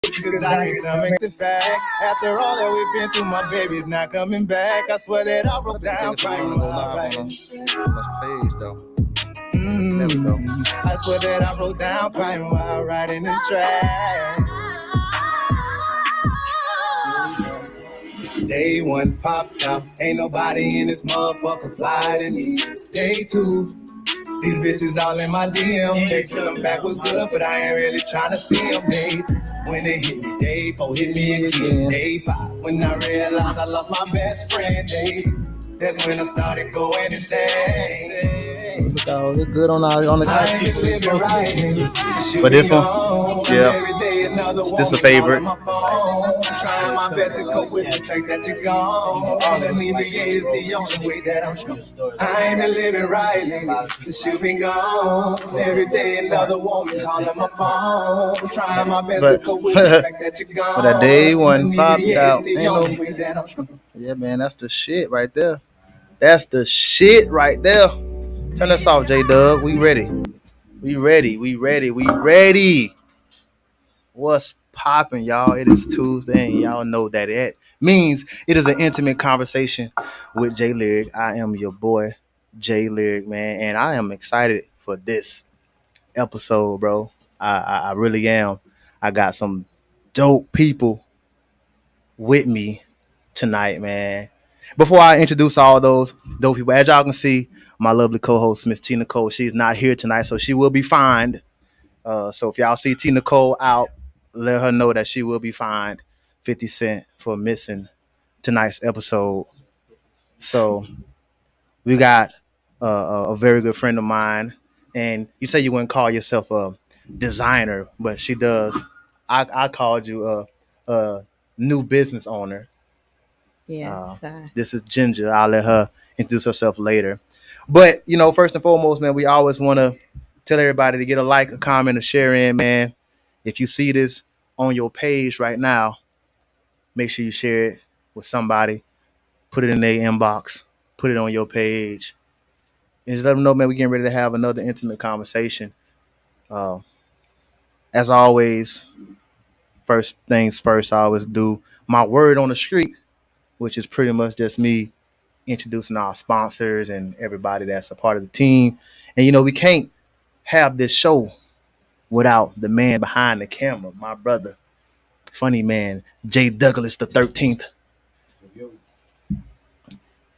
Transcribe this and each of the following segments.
Cause I need to make the fact. After all that we've been through, my baby's not coming back. I swear that I wrote down crying while I write. Page though. I swear that I wrote down crying while writing this track. Day one popped out, ain't nobody in this motherfucker fly to me. Day two, these bitches all in my DM. They tell them back was good, but I ain't really trying to see them. Day when it hit me, day four hit me again. Day five, when I realized I lost my best friend. Day that's when I started going insane. Look how it's good on the I ain't living right. But this one, yeah, this a favorite. Trying my best to cope with the fact that you're gone. Calling me is the only way that I'm strong. I ain't been living right lately since you been gone. Every day another woman calling my phone. Trying my best to cope with the fact that you're gone. But that day one popped out. Yeah, man, that's the shit right there. That's the shit right there. Turn this off, J-Dub. We ready. We ready. We ready. We ready. What's popping, y'all? It is Tuesday, and y'all know that it means it is an intimate conversation with J Lyric. I am your boy, J Lyric, man, and I am excited for this episode, bro. I really am. I got some dope people with me tonight, man. Before I introduce all those dope people, as y'all can see, my lovely co-host, Miss Tina Cole, she's not here tonight, so she will be fined. So if y'all see Tina Cole out, let her know that she will be fined 50 cents for missing tonight's episode. So we got a very good friend of mine, and you say you wouldn't call yourself a designer, but she does. I called you a new business owner. Yes. This is Ginger. I'll let her introduce herself later. But, first and foremost, man, we always want to tell everybody to get a like, a comment, a share in, man. If you see this on your page right now, make sure you share it with somebody. Put it in their inbox. Put it on your page. And just let them know, man, we're getting ready to have another intimate conversation. Uh, as always, first things first, I always do my word on the street, which is pretty much just me introducing our sponsors and everybody that's a part of the team. And, we can't have this show without the man behind the camera, my brother, funny man, Jay Douglas the 13th.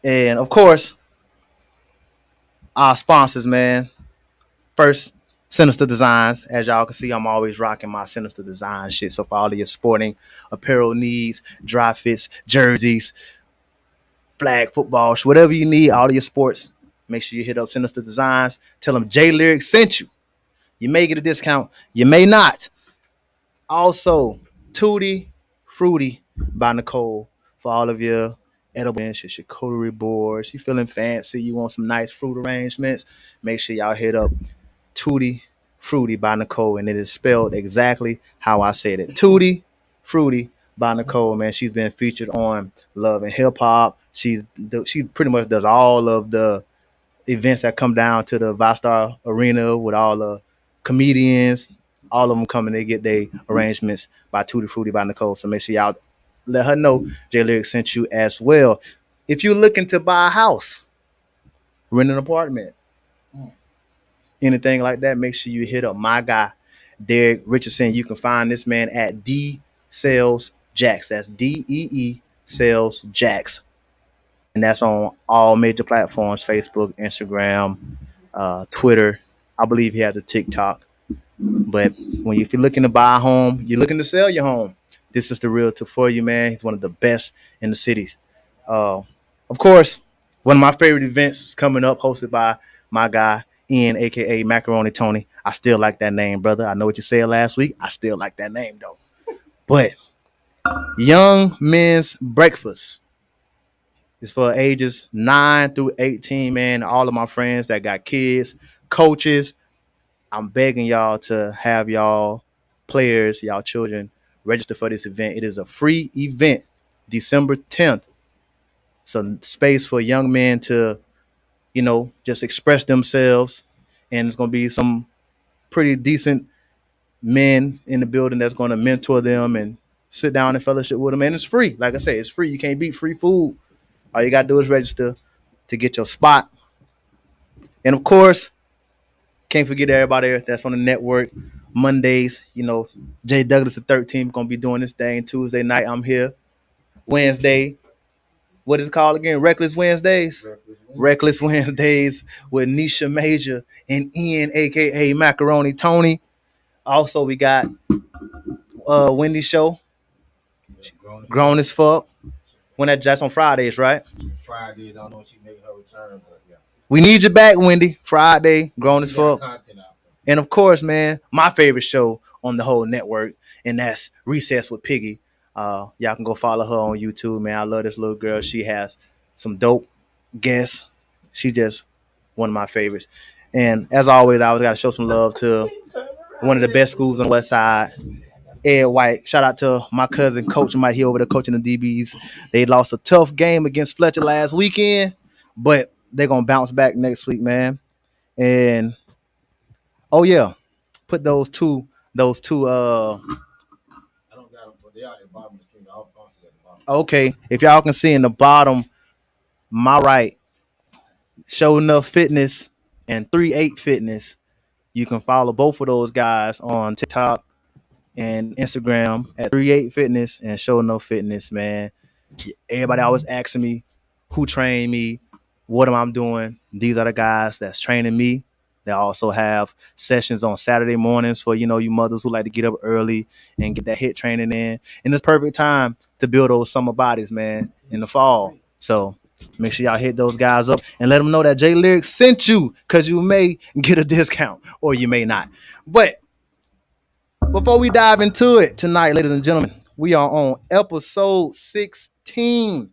And, of course, our sponsors, man. First, Sinister Designs. As y'all can see, I'm always rocking my Sinister Design shit. So for all of your sporting apparel needs, dry fits, jerseys, flag football, whatever you need, all of your sports, make sure you hit up Sinister Designs. Tell them J Lyric sent you. You may get a discount. You may not. Also, Tutti Fruity by Nicole for all of your edible your charcuterie boards. You feeling fancy? You want some nice fruit arrangements? Make sure y'all hit up Tutti Fruity by Nicole, and it is spelled exactly how I said it. Tutti Fruity by Nicole, man. She's been featured on Love and Hip Hop. She pretty much does all of the events that come down to the Vistar Arena with all the comedians. All of them coming to get their arrangements by Tutti Fruity by Nicole. So make sure y'all let her know J Lyric sent you as well. If you're looking to buy a house, rent an apartment, anything like that, make sure you hit up my guy, Derek Richardson. You can find this man at D Sales Jacks. That's DEE Sales Jacks. And that's on all major platforms, Facebook, Instagram, Twitter. I believe he has a TikTok. But if you're looking to buy a home, you're looking to sell your home, this is the realtor for you, man. He's one of the best in the cities. Of course, one of my favorite events is coming up, hosted by my guy, Ian, a.k.a. Macaroni Tony. I still like that name, brother. I know what you said last week. I still like that name, though. But Young Men's Breakfast is for ages 9 through 18, man. All of my friends that got kids, coaches, I'm begging y'all to have y'all players, y'all children, register for this event. It is a free event, December 10th. It's a space for young men to, just express themselves. And it's going to be some pretty decent men in the building that's going to mentor them and sit down and fellowship with them. And it's free. Like I say, it's free. You can't beat free food. All you got to do is register to get your spot. And of course, can't forget everybody that's on the network. Mondays, Jay Douglas the 13th going to be doing this thing. Tuesday night, I'm here. Wednesday, what is it called again? Reckless Wednesdays? Reckless Wednesdays with Nisha Major and Ian, a.k.a. Macaroni Tony. Also, we got Wendy's show. Grown as fuck. When that's on Fridays, right? Fridays, I don't know when she making her return, but yeah. We need you back, Wendy. Friday, grown as fuck. And of course, man, my favorite show on the whole network, and that's Recess with Piggy. Y'all can go follow her on YouTube, man. I love this little girl. She has some dope guests. She just one of my favorites. And as always, I always got to show some love to one of the best schools on the West Side, Ed White. Shout out to my cousin, Coach Mike. He over there coaching the DBs. They lost a tough game against Fletcher last weekend, but they're going to bounce back next week, man. And, oh, yeah, put those two. I don't got them, but they are at the bottom of the screen. Okay, if y'all can see in the bottom, my right, Show Enough Fitness and 3-8 Fitness. You can follow both of those guys on TikTok and Instagram at 3-8 Fitness and Show Enough Fitness, man. Everybody always asking me who trained me, what am I doing. These are the guys that's training me. They also have sessions on Saturday mornings for, you mothers who like to get up early and get that HIIT training in. And it's perfect time to build those summer bodies, man, in the fall. So make sure y'all hit those guys up and let them know that J Lyrics sent you, because you may get a discount or you may not. But before we dive into it tonight, ladies and gentlemen, we are on episode 16.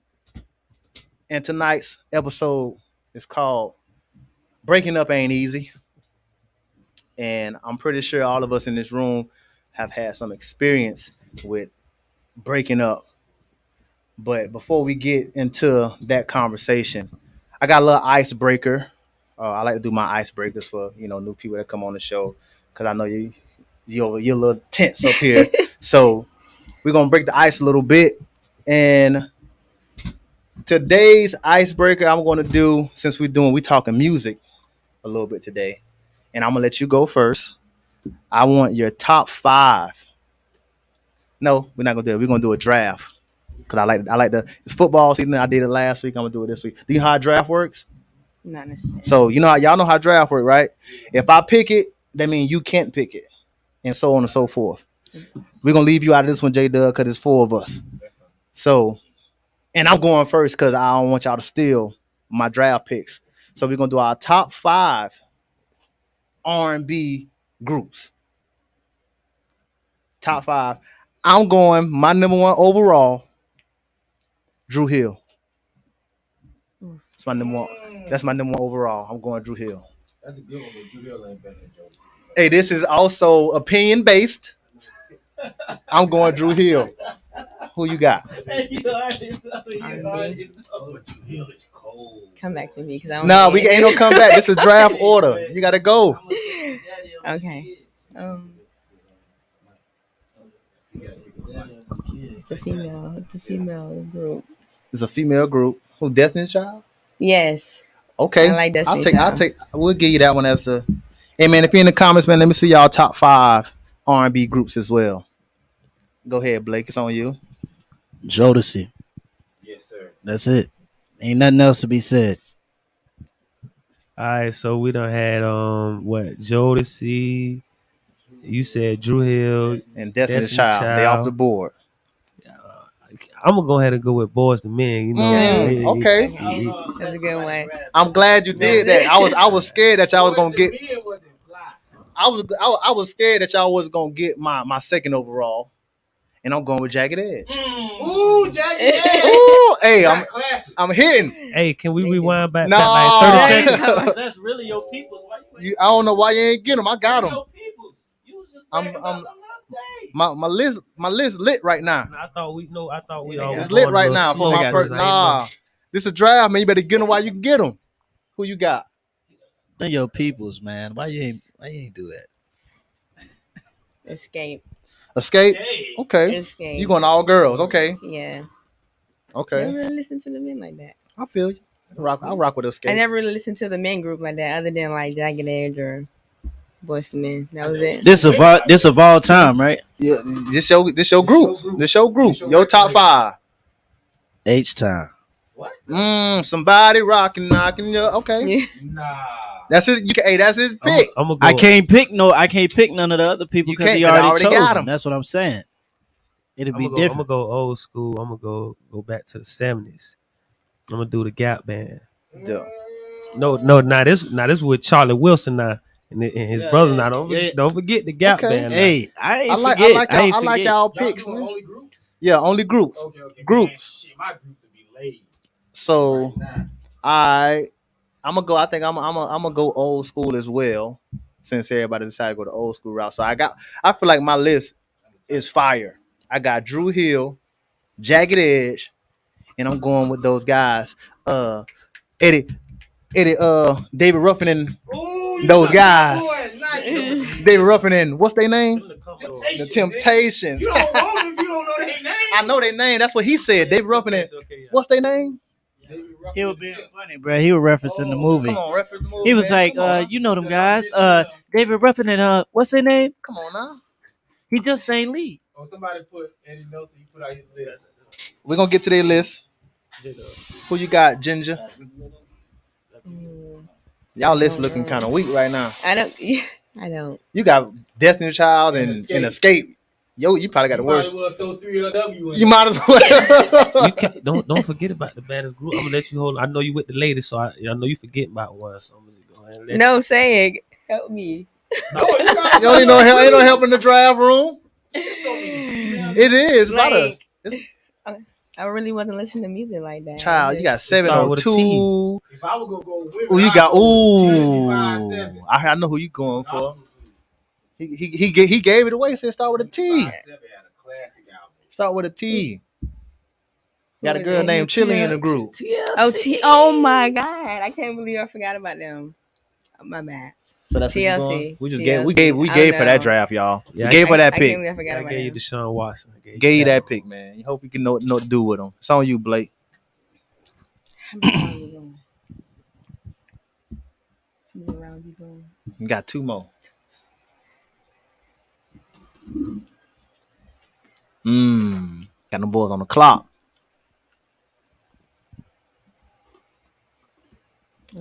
And tonight's episode is called Breaking Up Ain't Easy. And I'm pretty sure all of us in this room have had some experience with breaking up. But before we get into that conversation, I got a little icebreaker. I like to do my icebreakers for, new people that come on the show, because I know you're a little tense up here. So we're going to break the ice a little bit. And today's icebreaker I'm going to do, since we talking music a little bit today, and I'm going to let you go first. I want your top 5. No, we're not going to do it. We're going to do a draft, because I like it's football season. I did it last week. I'm going to do it this week. Do you know how draft works? Not necessarily. So y'all know how draft works, right? If I pick it, that means you can't pick it, and so on and so forth. We're going to leave you out of this one, J Doug, because it's 4 of us. So, and I'm going first because I don't want y'all to steal my draft picks. So we're going to do our top 5 R&B groups. Top 5. I'm going my number 1 overall, Drew Hill. That's my number 1. That's my number 1 overall. I'm going Drew Hill. That's a good one, but Drew Hill ain't better than Joe. Hey, this is also opinion based. I'm going Drew Hill. Who you got? R&B. Drew Hill is cold. Come back to me, because I don't. Nah, we ain't no come back. This is draft order. You gotta go. Okay. It's a female group. It's a female group. Who, Destiny's Child? Yes. Okay. I like Destiny's Child. We'll give you that one as a. Hey man, if you're in the comments, man, let me see y'all top 5 R&B groups as well. Go ahead, Blake. It's on you. Jodeci. Yes, sir. That's it. Ain't nothing else to be said. All right, so we done had Jodeci. You said Drew Hill and Destiny's Child. They off the board. I'm gonna go ahead and go with Boys II Men. Okay. That's a good one. I'm glad you did that. I was scared that y'all was gonna get. I was scared that y'all was gonna get my second overall, and I'm going with Jagged Edge. Ooh, Jagged Edge. Ooh, hey, I'm hitting. Hey, can we rewind back like 30 seconds? That's really your people's. I don't know why you ain't get them. I got them. My list lit right now. I thought we all. It's lit right now for my first. Nah, this a draft, man. You better get them while you can get them. Who you got? They're your peoples, man. Why you ain't do that? Escape. Escape. Okay. Escape. You going all girls? Okay. Yeah. Okay. Never really listened to the men like that. I feel you. I rock with Escape. I never really listened to the men group like that, other than like Jagged Edge or Boyz II Men. That was it. This of all time, right? Yeah. This your group. This your group. Your top 5. H time. Somebody rocking, knocking. Okay. Yeah. Nah. That's his. That's his pick. I'm gonna go. I can't pick none of the other people You because can't, he 'cause I already already chose got them. him. That's what I'm saying. It'll be I'm different. gonna go old school. I'm gonna go back to the 70s. I'm gonna do the Gap Band. Yeah. No, now this with Charlie Wilson now and his brothers now. Don't forget the Gap Band. Now. Hey, I ain't I like y'all picks, man. Only groups? Yeah, only groups. Okay. Groups. Man, shit, my group to be laid. So Right I'm gonna go. I think I'm gonna go old school as well, since everybody decided to go the old school route. So I feel like my list is fire. I got Drew Hill, Jagged Edge, and I'm going with those guys. Eddie, David Ruffin and those guys. David Ruffin and what's their name? The Temptations. You don't know them if you don't know their name. I know their name. That's what he said. David Ruffin and what's their name? He was being funny, bro. He was referencing the movie. Come on, reference the movie. He was man. like, you know them guys. David Ruffin and what's their name? Come on now. He just ain't lead. Oh, somebody put Eddie Nelson. He put out his list. We're gonna get to their list. Who you got, Ginger? Y'all list looking kind of weak right now. I don't. I don't. You got Destiny Child and Escape. Yo, you probably got the worst. Might as well throw 3LW in. You might as well. You can't, don't forget about the baddest group. I'm gonna let you hold. I know you with the ladies, so I know you forget about one. So I'm just go ahead and let No, say it. Help me. No, you got You don't need no help. Ain't no help in the draft room. It is. Like, I really wasn't listening to music like that. Child, you got start with a 702. If I would go with Ooh, you got ooh. I know who you going for. He gave it away. Said start with a T. Had a classic album. Start with a T. Got a girl named Chili in the group. Oh my God! I can't believe I forgot about them. Oh, my bad. So that's what you TLC. going? We just TLC. we gave for that draft, y'all. Yeah, we gave for that I pick. can't believe I forgot I about gave you them. Deshaun Watson. Gave you that pick, man. You hope you can know what to do with them. It's on you, Blake. How many rounds you going? How many rounds you going? You got 2 more. Got them boys on the clock.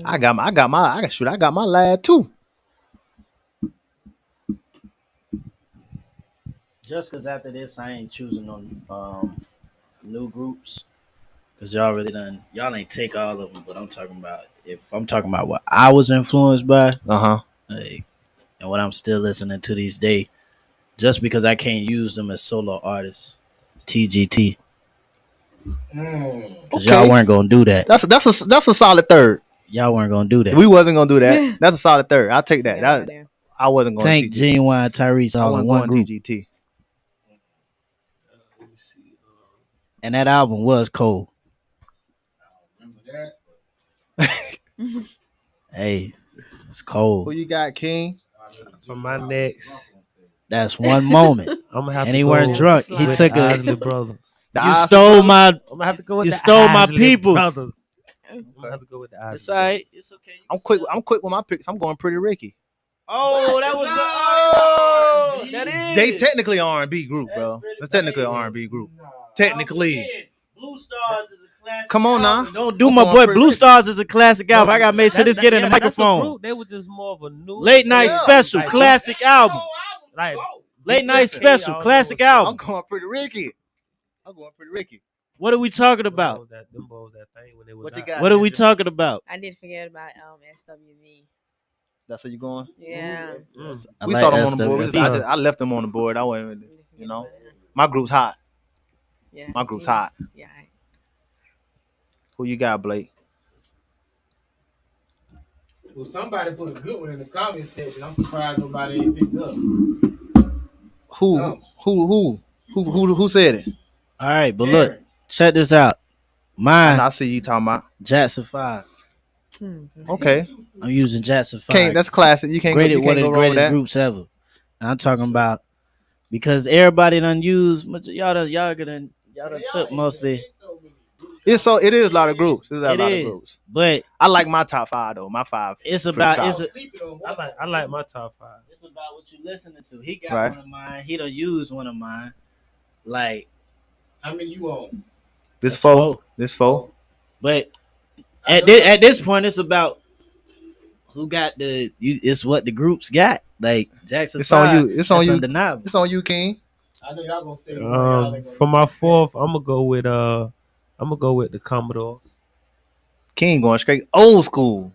I got my lad too. Just because after this, I ain't choosing no new groups. Because y'all ain't take all of them. But I'm talking about what I was influenced by, like, and what I'm still listening to these days. Just because I can't use them as solo artists, TGT. Because y'all weren't gonna do that. That's a solid third. Y'all weren't gonna do that. We wasn't gonna do that. That's a solid third. I'll take that. I wasn't going Tank, to Genuine, Tyrese all in one group. TGT. Let me see. And that album was cold. Remember that? Hey, it's cold. Who you got, King? For my next, That's one moment. I'm gonna have And to he go weren't drunk. He with took the a. Isley Brothers. You stole my. I'm gonna have to go with You the stole my Isley peoples. Brothers. I'm gonna have to go with the Isley. It's alright. It's okay. I'm quick with my picks. I'm going Pretty Ricky. Oh, that was the. Oh, that is. They technically R&B group, bro. That's really That's technically bad. R&B group. Technically. Blue Stars is a classic. Come on now. Don't do my boy. Blue Stars is a classic album. I gotta make sure this get in the that's a microphone. group. They were just more of a new Late night special, like, classic album. Like Late night special, classic I'm album. going Pretty Ricky. What are we talking about? Them boys that thing when they was What you out. got? What are we talking about? I did forget about SWV. That's where you going? Yeah. I We like saw them on the board. SWV. I left them on the board. I wasn't, you know. My group's hot. Yeah. My group's hot. Yeah. Who you got, Blake? Well, somebody put a good one in the comment section. I'm surprised nobody ain't picked up. Who said it? All right, but look, check this out. Mine, I see you talking about. Jackson 5. Okay. I'm using Jackson 5. That's classic. You can't Graded go one of the wrong with greatest that. groups ever. And I'm talking about because everybody done used much. Y'all done took mostly. It is a lot of groups. There's a lot of groups. But I like my top 5 though. My 5. it's about I like my top 5. It's about what you listening to. He got one of mine. He done used one of mine. Like, how many you on? This 4. But at this point, it's about who got it's what the groups got. Like Jackson, it's on you. It's on you. Undeniable. It's on you, King. I know y'all gonna say for my 4th, I'm gonna go with the Commodore. King going straight old school.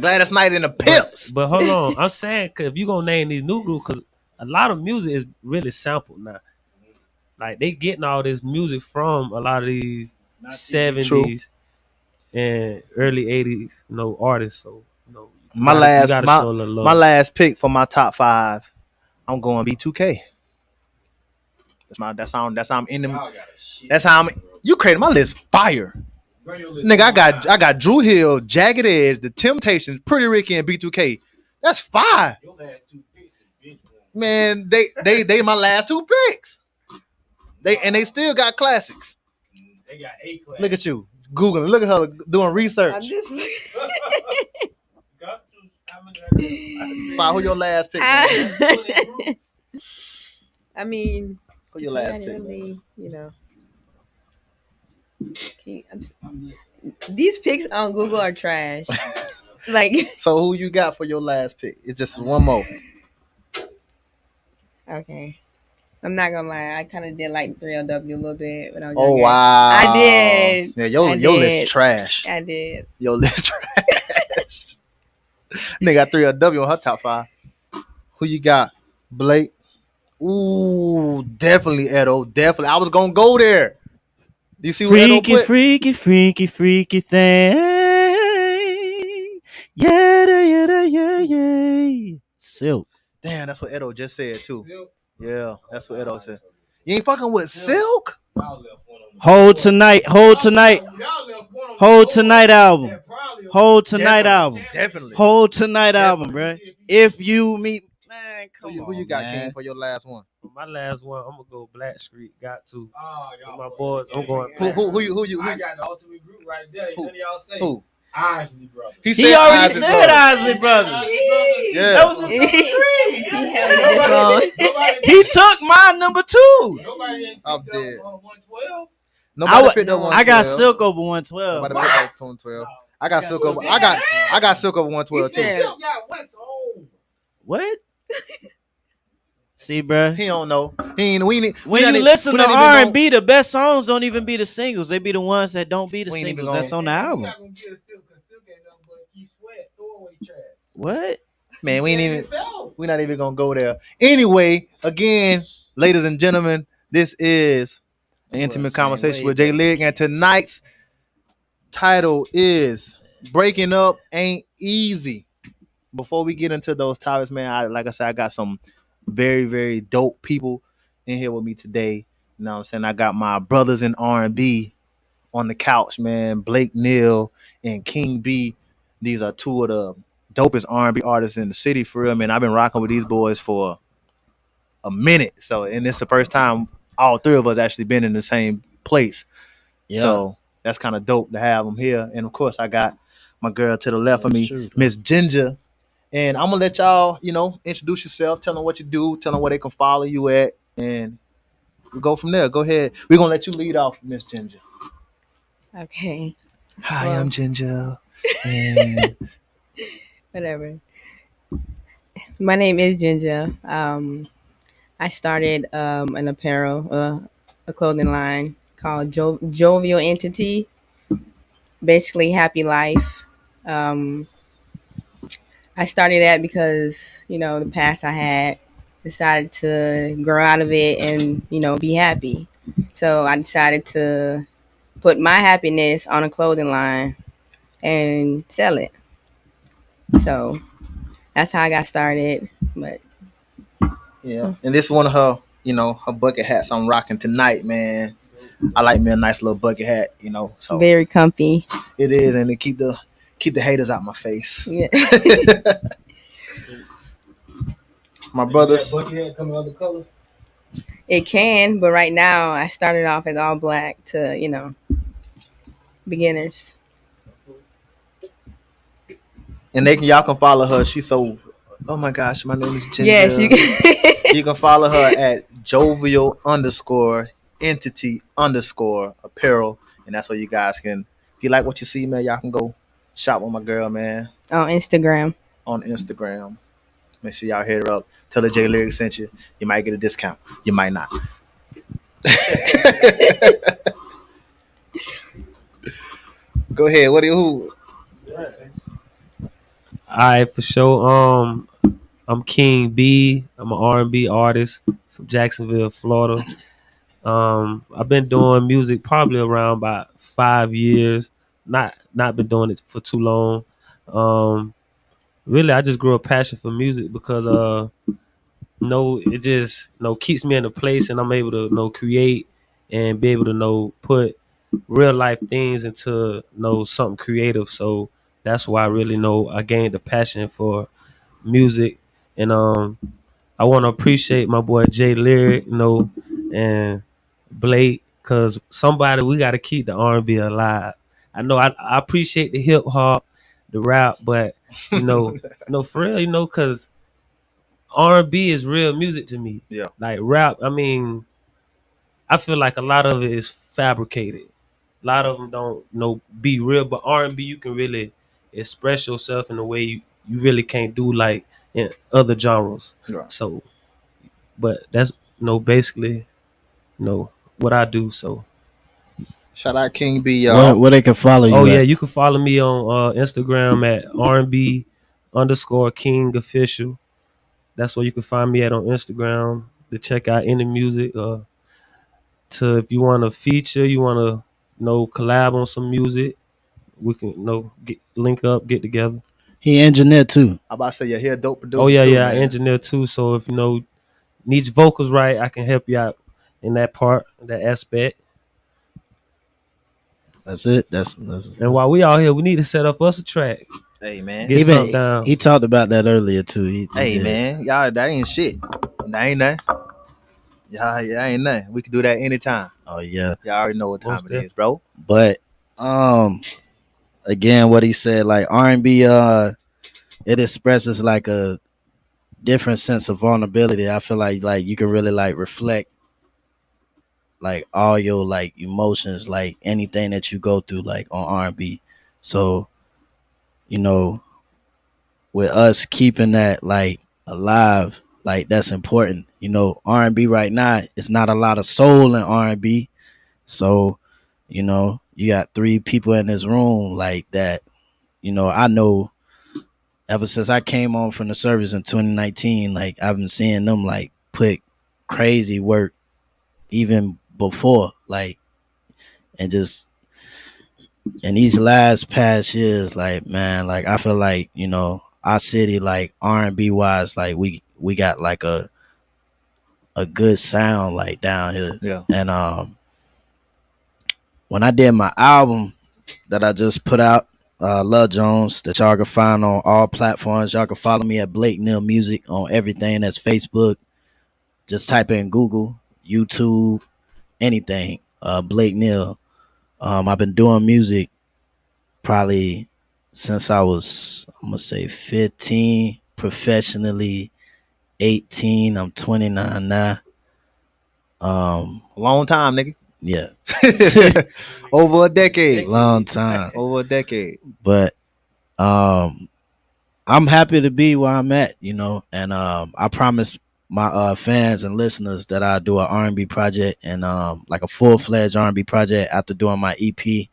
Gladys Knight in the Pips. But hold on, I'm saying, cause if you gonna name these new groups, cause a lot of music is really sampled now. Like they getting all this music from a lot of these 70s and early 80s, artists. So my last pick for my top 5, I'm going B2K. That's how I'm ending. That's how I'm. You created my list fire. Nigga, I got Drew Hill, Jagged Edge, The Temptations, Pretty Ricky, and B2K. That's 5. Man, they my last 2 picks. They still got classics. They got 8 classics. Look at you Googling. Look at her doing research. I'm just Who your last pick? I mean, who your last pick? Really, these picks on Google are trash. Like, so who you got for your last pick? It's just one more. Okay. I'm not gonna lie, I kind of did like 3LW a little bit when I was younger. Oh Wow, I did. Yeah, your list trash. I did. Your list trash. Nigga got 3LW on her top 5. Who you got? Blake. Ooh, definitely Edo. Definitely. I was gonna go there. You see what Edo put? Freaky thing. Yeah. Silk. Damn, that's what Edo just said too. Silk? Yeah, that's what Edo said. You ain't fucking with Silk? Hold tonight album. Hold tonight album. Definitely. Hold tonight album, bro. If you meet, man, who you got, King, for your last one? For my last one, I'm gonna go Black Street. Got to. My boys, I'm going. Who you? I got the ultimate group right there. None of y'all say who? Isley Brothers. He already said Isley Brothers. Yeah. That was a number 3. He took my number 2. Nobody ain't I'm picked dead. up 112. Nobody picked up 112. I got Silk over 112. Nobody picked up 112. I got Silk over. I got Silk over 112 too. Silk got West Home. What? See, bro. He don't know. When you listen to R&B, the best songs don't even be the singles. They be the ones that don't be the singles. That's on the album. We're not gonna get Silk because Silk ain't nothing but Keith Sweat throwaway tracks. What? Man, we're not even gonna go there. Anyway, again, ladies and gentlemen, this is an intimate conversation with Jay Lig, and tonight's title is "Breaking Up Ain't Easy." Before we get into those topics, man, like I said, I got some very, very dope people in here with me today. You know what I'm saying? I got my brothers in R&B on the couch, man. Blake Neal and King B. These are 2 of the dopest R&B artists in the city, for real, man. I've been rocking with these boys for a minute. And it's the first time all 3 of us actually been in the same place. Yeah. So that's kind of dope to have them here. And of course, I got my girl to the left of me, Miss Ginger. And I'm gonna let y'all, introduce yourself, tell them what you do, tell them where they can follow you at, and we'll go from there. Go ahead. We're gonna let you lead off, Miss Ginger. Okay. Hi, I'm Ginger. And whatever. My name is Ginger. I started an apparel, a clothing line called Jovial Entity. Basically, Happy Life. I started that because, the past I had, decided to grow out of it and, be happy. So I decided to put my happiness on a clothing line and sell it. So that's how I got started. But yeah, and this is one of her, her bucket hats I'm rocking tonight, man. I like me a nice little bucket hat, So very comfy. It is, and it keep the haters out my face. Yeah. My brothers. Bucket hat coming other colors. It can, but right now I started off as all black to, beginners. And y'all can follow her. She's so. Oh my gosh, my name is Ginger. Yes, you can. You can follow her at Jovial Entity Apparel, and that's where you guys can. If you like what you see, man, y'all can go shop with my girl, man, On Instagram. on Instagram. Make sure y'all hit her up. Tell her J Lyric sent you. You might get a discount. You might not. Go ahead. What do you? Who? All right, for sure. I'm King B. I'm an R&B artist from Jacksonville, Florida. I've been doing music probably around about 5 years. Not been doing it for too long. Really, I just grew a passion for music because it just keeps me in a place, and I'm able to create and be able to put real life things into something creative. So that's why I really I gained a passion for music, and I want to appreciate my boy Jay Lyric, and Blake, cause somebody we got to keep the R&B alive. I know I appreciate the hip hop, the rap, but for real, cause R&B is real music to me. Yeah. Like rap, I mean, I feel like a lot of it is fabricated. A lot of them don't be real, but R&B you can really express yourself in a way you really can't do like in other genres. Right. So, but that's basically what I do. So, Shout out King B, y'all. Where they can follow you? oh yeah, at? you can follow me on Instagram at R&B_King official. That's where you can find me at on Instagram to check out any music. To if you want to feature, you want to collab on some music, we can link up, get together. He engineer too. I about to say, yeah, he a dope producer. Oh yeah, too, yeah, man. I engineer too. So if need your vocals right, I can help you out in that part, that aspect. That's it. That's And while we out here, we need to set up us a track. Hey man. Get something down. He talked about that earlier too. He Hey did. man, y'all, that ain't shit. That ain't nothing. Yeah, ain't nothing. We can do that anytime. Oh yeah. Y'all already know what time Most it is, bro. But again, what he said, like R&B, it expresses like a different sense of vulnerability. I feel like you can really like reflect like all your like emotions, like anything that you go through, like on R&B. So, with us keeping that like alive, like that's important. R&B right now, it's not a lot of soul in R&B. So, you got three people in this room like that. I know ever since I came on from the service in 2019, like I've been seeing them like put crazy work even before, like, and just in these last past years, like man, like I feel like our city, like R&B wise, like we got like a good sound like down here. Yeah. And when I did my album that I just put out, Love Jones, that y'all can find on all platforms. Y'all can follow me at Blake Neal Music on everything that's Facebook. Just type in Google, YouTube, anything. Blake Neal. I've been doing music probably since I was, I'm gonna say 15, professionally 18. I'm 29 now. Long time, nigga. Yeah, Over a decade. long time. Over a decade. But I'm happy to be where I'm at, and I promise my fans and listeners that I do an R&B project and like a full-fledged R&B project after doing my EP,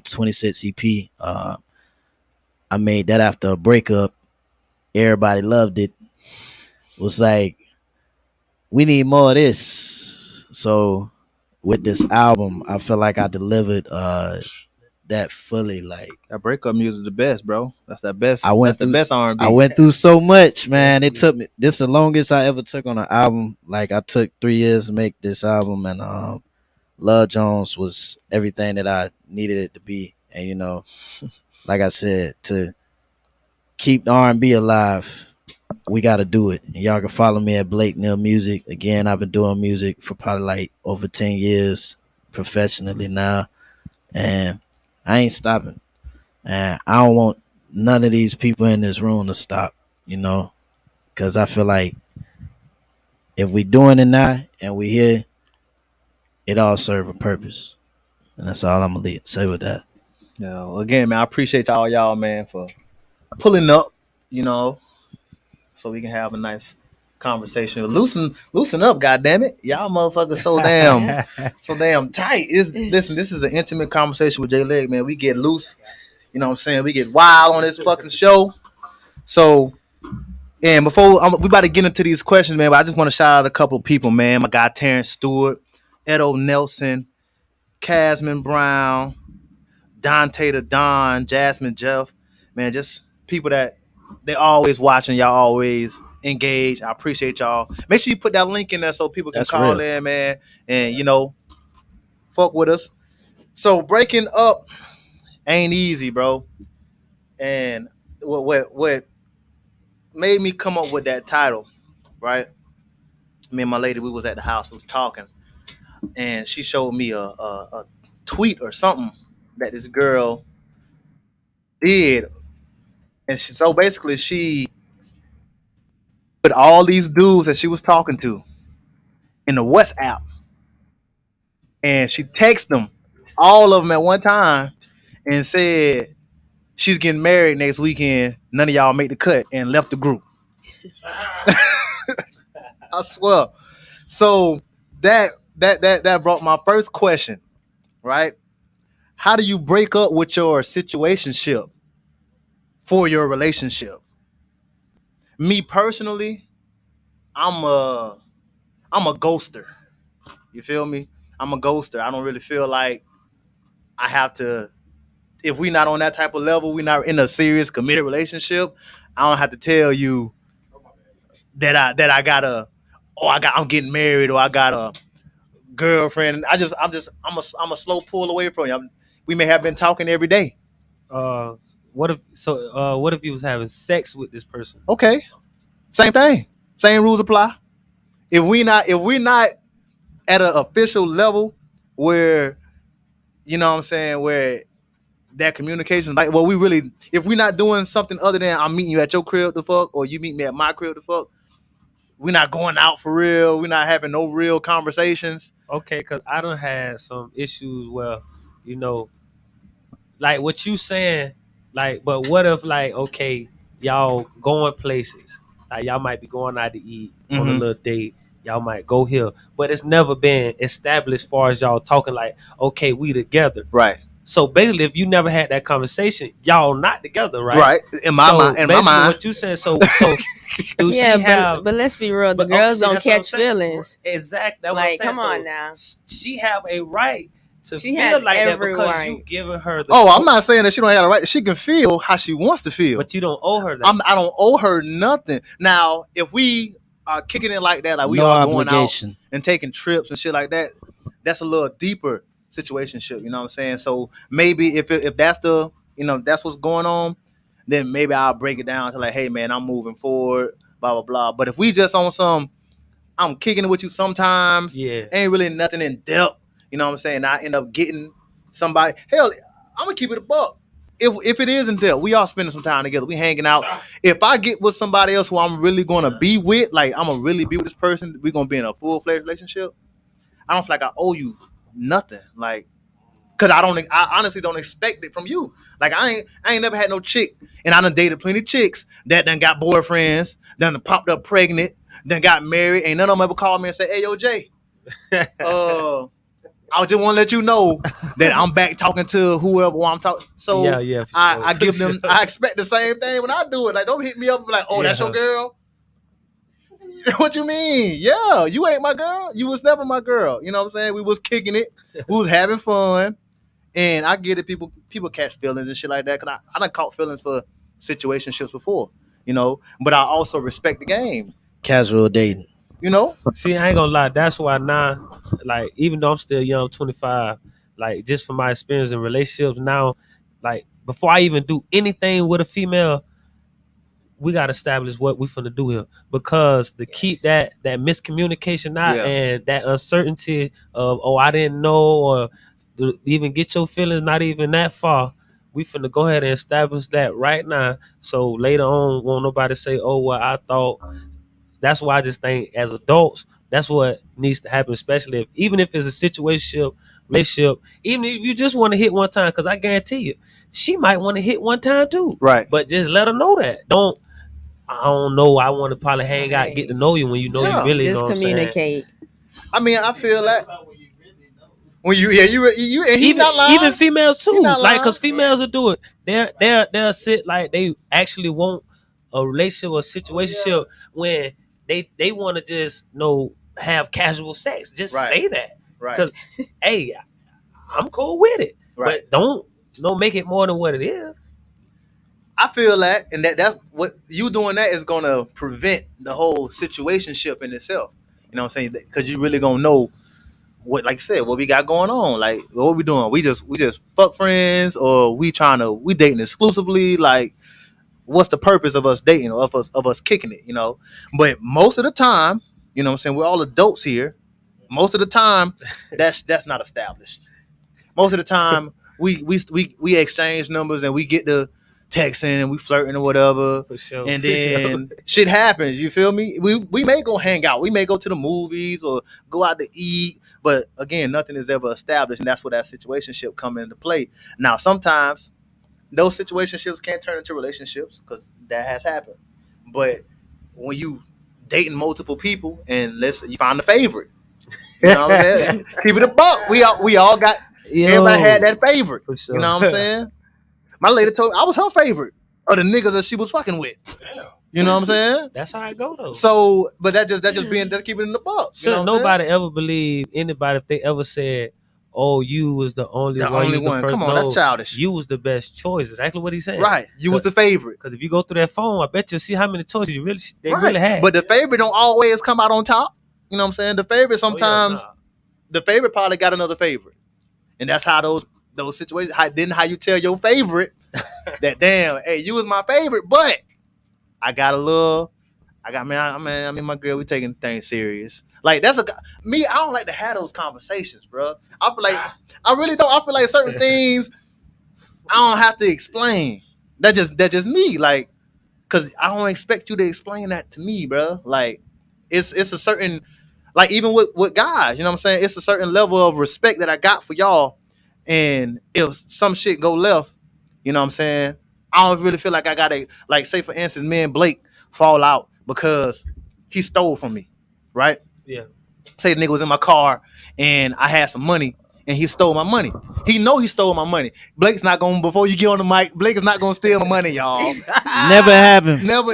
26 EP. I made that after a breakup. Everybody loved it. It was like, we need more of this. So with this album, I feel like I delivered that fully. Like that breakup music, the best, bro. That's the best. That's the best R&B. I went through so much, man. It took me. This is the longest I ever took on an album. Like I took 3 years to make this album, and Love Jones was everything that I needed it to be. And like I said, to keep the R&B alive, we got to do it. And y'all can follow me at Blake Neal Music. Again, I've been doing music for probably like over 10 years professionally now. And I ain't stopping. And I don't want none of these people in this room to stop, you know, because I feel like if we doing it now and we here, it all serve a purpose. And that's all I'm going to say with that. Yeah, again, man, I appreciate y'all, man, for pulling up, you know, so we can have a nice conversation. Loosen up, goddamn it. Y'all motherfuckers so damn tight. Listen, this is an intimate conversation with J Leg, man. We get loose, you know what I'm saying? We get wild on this fucking show. So, and before we about to get into these questions, man, but I just want to shout out a couple of people, man. My guy Terrence Stewart, Edo Nelson, Casman Brown, Dante the Don, Jasmine Jeff, man, just people that they always watching, y'all always engage. I appreciate y'all. Make sure you put that link in there so people can That's call real. in, man, and you know, fuck with us. So breaking up ain't easy, bro. And what made me come up with that title, right? Me and my lady, we was at the house, we was talking, and she showed me a tweet or something that this girl did, and so basically she put all these dudes that she was talking to in the WhatsApp, and she texted them, all of them at one time, and said she's getting married next weekend. None of y'all make the cut, and left the group. I swear. So that brought my first question, right? How do you break up with your situationship for your relationship? Me personally, I'm a ghoster. You feel me? I'm a ghoster. I don't really feel like I have to. If we not on that type of level, we not in a serious committed relationship, I don't have to tell you that I gotta, I'm getting married, or I got a girlfriend. I'm a slow pull away from you. We may have been talking every day. What if you was having sex with this person? Okay, same thing, same rules apply. If we're not at an official level where, you know what I'm saying, where that communication, like, well, we really, if we're not doing something other than I'm meeting you at your crib to fuck, or you meet me at my crib to fuck, we're not going out for real. We're not having no real conversations. Okay, because I done had some issues where, you know, like what you saying, like, but what if, like, okay, y'all going places, like y'all might be going out to eat on a little date, y'all might go here, but it's never been established as far as y'all talking, like, okay, we together, Right. So basically, if you never had that conversation, y'all not together, right? Right. In my mind. What you saying? So do she have? But let's be real. The But girls don't that's what I'm catch saying. feelings. Exactly. That's Like, what I'm saying. come on So now. she have a right to She feel has like that every because right. you giving her the. Oh, I'm not saying that she don't have a right. She can feel how she wants to feel. But you don't owe her that. I don't owe her nothing. Now, if we are kicking it like that, like we No are going out obligation. and taking trips and shit like that, that's a little deeper situationship. You know what I'm saying? So maybe if that's the, you know, that's what's going on, then maybe I'll break it down to like, hey man, I'm moving forward, blah blah blah. But if we just on some, I'm kicking it with you sometimes, Yeah. ain't really nothing in depth. You know what I'm saying? I end up getting somebody. Hell, I'm gonna keep it a buck. If it is in depth, we all spending some time together. We hanging out. If I get with somebody else who I'm really gonna be with, like I'm gonna really be with this person, we gonna be in a full-fledged relationship. I don't feel like I owe you nothing. Like, cause I honestly don't expect it from you. Like I ain't never had no chick, and I done dated plenty of chicks that done got boyfriends, done popped up pregnant, then got married. Ain't none of them ever called me and say, "Hey, yo, Jay, I just want to let you know that I'm back talking to whoever I'm talking." So yeah, I give them, I expect the same thing when I do it. Like, don't hit me up and be like, "Oh, that's your girl." What you mean? Yeah, you ain't my girl. You was never my girl. You know what I'm saying? We was kicking it. We was having fun. And I get it. People catch feelings and shit like that. Cause I done caught feelings for situationships before, you know. But I also respect the game, Casual dating. you know. See, I ain't gonna lie. That's why now, like, even though I'm still young, 25, like, just from my experience in relationships now, like, before I even do anything with a female, we got to establish what we finna do here, because to keep that miscommunication out and that uncertainty of, oh, I didn't know, or to even get your feelings not even that far, we finna go ahead and establish that right now, so later on won't nobody say, oh, well, I thought. That's why I just think as adults, that's what needs to happen, especially even if it's a situation, relationship, even if you just want to hit one time, because I guarantee you, she might want to hit one time too. Right. But just let her know that. Don't, I don't know, I want to probably hang out, get to know you when you know you really Just know what I'm saying. communicate. I mean, I feel like when you and he Even not lying. even females He too, not like, lying. because females will do it. They'll sit like they actually want a relationship or situationship when they want to just have casual sex. Just say that, because hey, I'm cool with it, but don't make it more than what it is. I feel that, and that's what you doing. That is gonna prevent the whole situationship in itself. You know what I'm saying? Because you really gonna know what, like I said, what we got going on. Like, what we doing? We just fuck friends, or we dating exclusively? Like, what's the purpose of us dating, or of us kicking it? You know. But most of the time, you know what I'm saying, we're all adults here. Most of the time, that's not established. Most of the time, we exchange numbers and we get the texting and we flirting or whatever. For sure. And then shit happens. You feel me? We may go hang out. We may go to the movies or go out to eat. But again, nothing is ever established, and that's where that situationship come into play. Now, sometimes those situationships can turn into relationships, because that has happened. But when you dating multiple people, and you find a favorite, you know what I'm saying? Keep it a buck. We all got. Everybody had that favorite. For sure. You know what I'm saying? My lady told me I was her favorite of the niggas that she was fucking with. Damn. You know what I'm saying? That's how it go though. So, but that's keeping it in the buck. Should nobody ever believe anybody if they ever said, "Oh, you was the only one." Only one. Come on, that's childish. You was the best choice. Exactly what he's saying. Right. You was the favorite. Because if you go through that phone, I bet you'll see how many choices they really had. But the favorite don't always come out on top. You know what I'm saying? The favorite sometimes, the favorite probably got another favorite. And that's how those situations. How you tell your favorite that, damn, hey, you was my favorite, but I mean, my girl, we taking things serious. Like, me. I don't like to have those conversations, bro. I feel like I really don't. I feel like certain things I don't have to explain. That's just me. Like, cause I don't expect you to explain that to me, bro. Like, it's a certain, like, even with guys, you know what I'm saying? It's a certain level of respect that I got for y'all. And if some shit go left, you know what I'm saying, I don't really feel like I gotta, like, say for instance, me and Blake fall out because he stole from me, right? Yeah. Say the nigga was in my car and I had some money and he stole my money. He know he stole my money. Blake's not gonna, before you get on the mic, Blake is not gonna steal my money, y'all. Never happened. Never.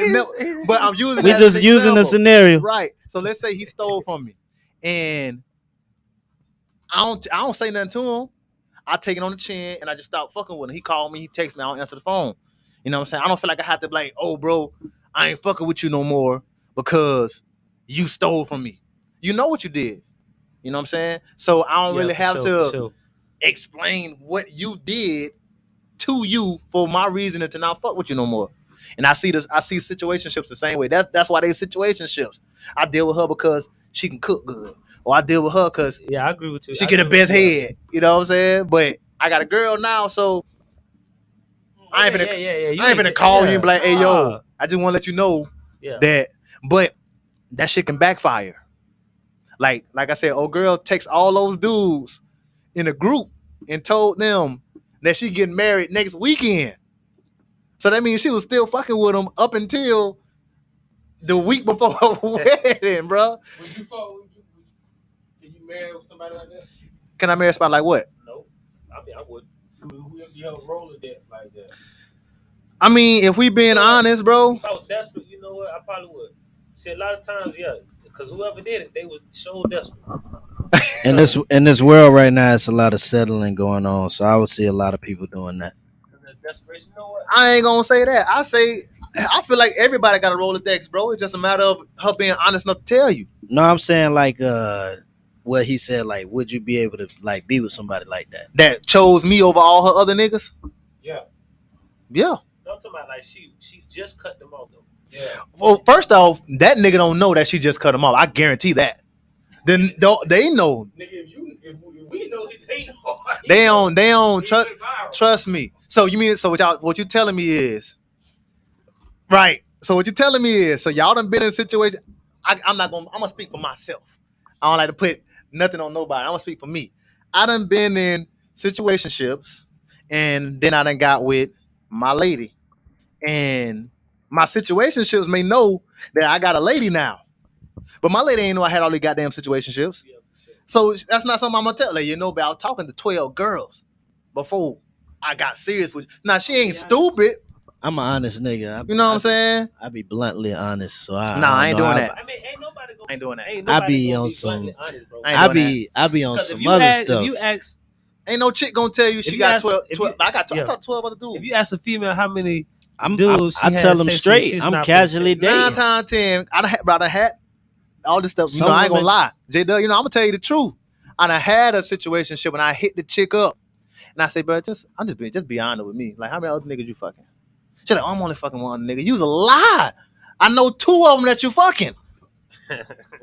But I'm using. We just using the scenario, right? So let's say he stole from me, and I don't say nothing to him. I take it on the chin and I just stop fucking with him. He called me, he texted me, I don't answer the phone. You know what I'm saying? I don't feel like I have to be like, oh, bro, I ain't fucking with you no more because you stole from me. You know what you did. You know what I'm saying? So I don't really have to explain what you did to you for my reason to not fuck with you no more. And I see situationships the same way. That's why they situationships. I deal with her because she can cook good. Or I deal with her because I agree with you. She get the best head. You know what I'm saying? But I got a girl now, so I ain't gonna call you and be like, hey, yo, I just want to let you know that. But that shit can backfire. Like I said, old girl texts all those dudes in a group and told them that she getting married next weekend. So that means she was still fucking with him up until the week before her wedding, bro. Can you marry somebody like that? Can I marry somebody like what? No. I mean, I would. You have a Rolodex like that. I mean, if we being honest, bro. If I was desperate, you know what? I probably would. See, a lot of times, because whoever did it, they was so desperate. In this world right now, it's a lot of settling going on. So I would see a lot of people doing that. Desperation, you know what? I ain't gonna say that. I feel like everybody got a Rolodex, bro. It's just a matter of her being honest enough to tell you. No, I'm saying like what he said, like, would you be able to like be with somebody like that? That chose me over all her other niggas? Yeah. Yeah. No, I'm talking about like she just cut them off though. Well, first off, that nigga don't know that she just cut him off. I guarantee that. Then they know. Nigga, if we know it, they know. They don't trust me. So you mean what you telling me is right? So what you telling me is y'all done been in a situation. I'm gonna speak for myself. I don't like to put nothing on nobody. I'm gonna speak for me. I done been in situationships, and then I done got with my lady, and my situationships may know that I got a lady now, but my lady ain't know I had all these goddamn situationships. So that's not something I'm gonna tell her. You know, but I was talking to 12 girls before I got serious with. Now she ain't stupid. I'm an honest nigga. You know what I'm saying? I be bluntly honest, so I ain't doing that. I mean, ain't nobody gonna, I ain't doing that. Ain't I nobody be gonna on be some. bluntly honest, bro. I be on some other stuff. If you ask, ain't no chick gonna tell you she got 12. I got 12 other dudes. If you ask a female how many I sex tell them with, straight. she's I'm not casually gonna tell you. dating. 9 times 10, I done had all this stuff. Some I ain't gonna women- lie. J Dub, I'm gonna tell you the truth. I done had a situation when I hit the chick up, and I say, bro, just be honest with me. Like, how many other niggas you fucking? She's like, oh, I'm only fucking one nigga. You's a lie. I know 2 of them that you fucking.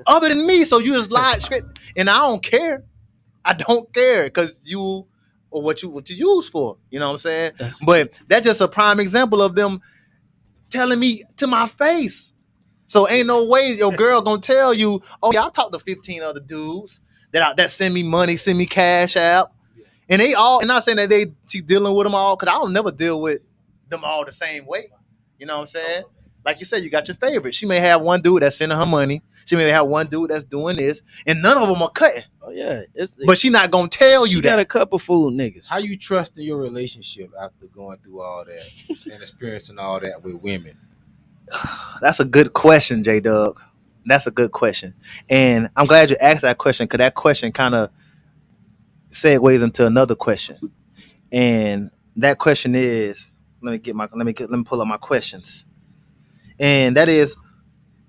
Other than me, so you just lied straight. And I don't care. I don't care because you or what you use for. You know what I'm saying? But that's just a prime example of them telling me to my face. So ain't no way your girl gonna tell you, oh yeah, I talked to 15 other dudes that send me money, send me cash out. And they all, and not saying that she dealing with them all, because I don't never deal with them all the same way. You know what I'm saying? Like you said, you got your favorite. She may have one dude that's sending her money. She may have one dude that's doing this, and none of them are cutting. Oh yeah, but she not gonna tell you she that. Got a couple fool niggas. How you trust in your relationship after going through all that and experiencing all that with women? That's a good question, J Doug. That's a good question, and I'm glad you asked that question because that question kind of segues into another question, and that question is, let me pull up my questions, and that is,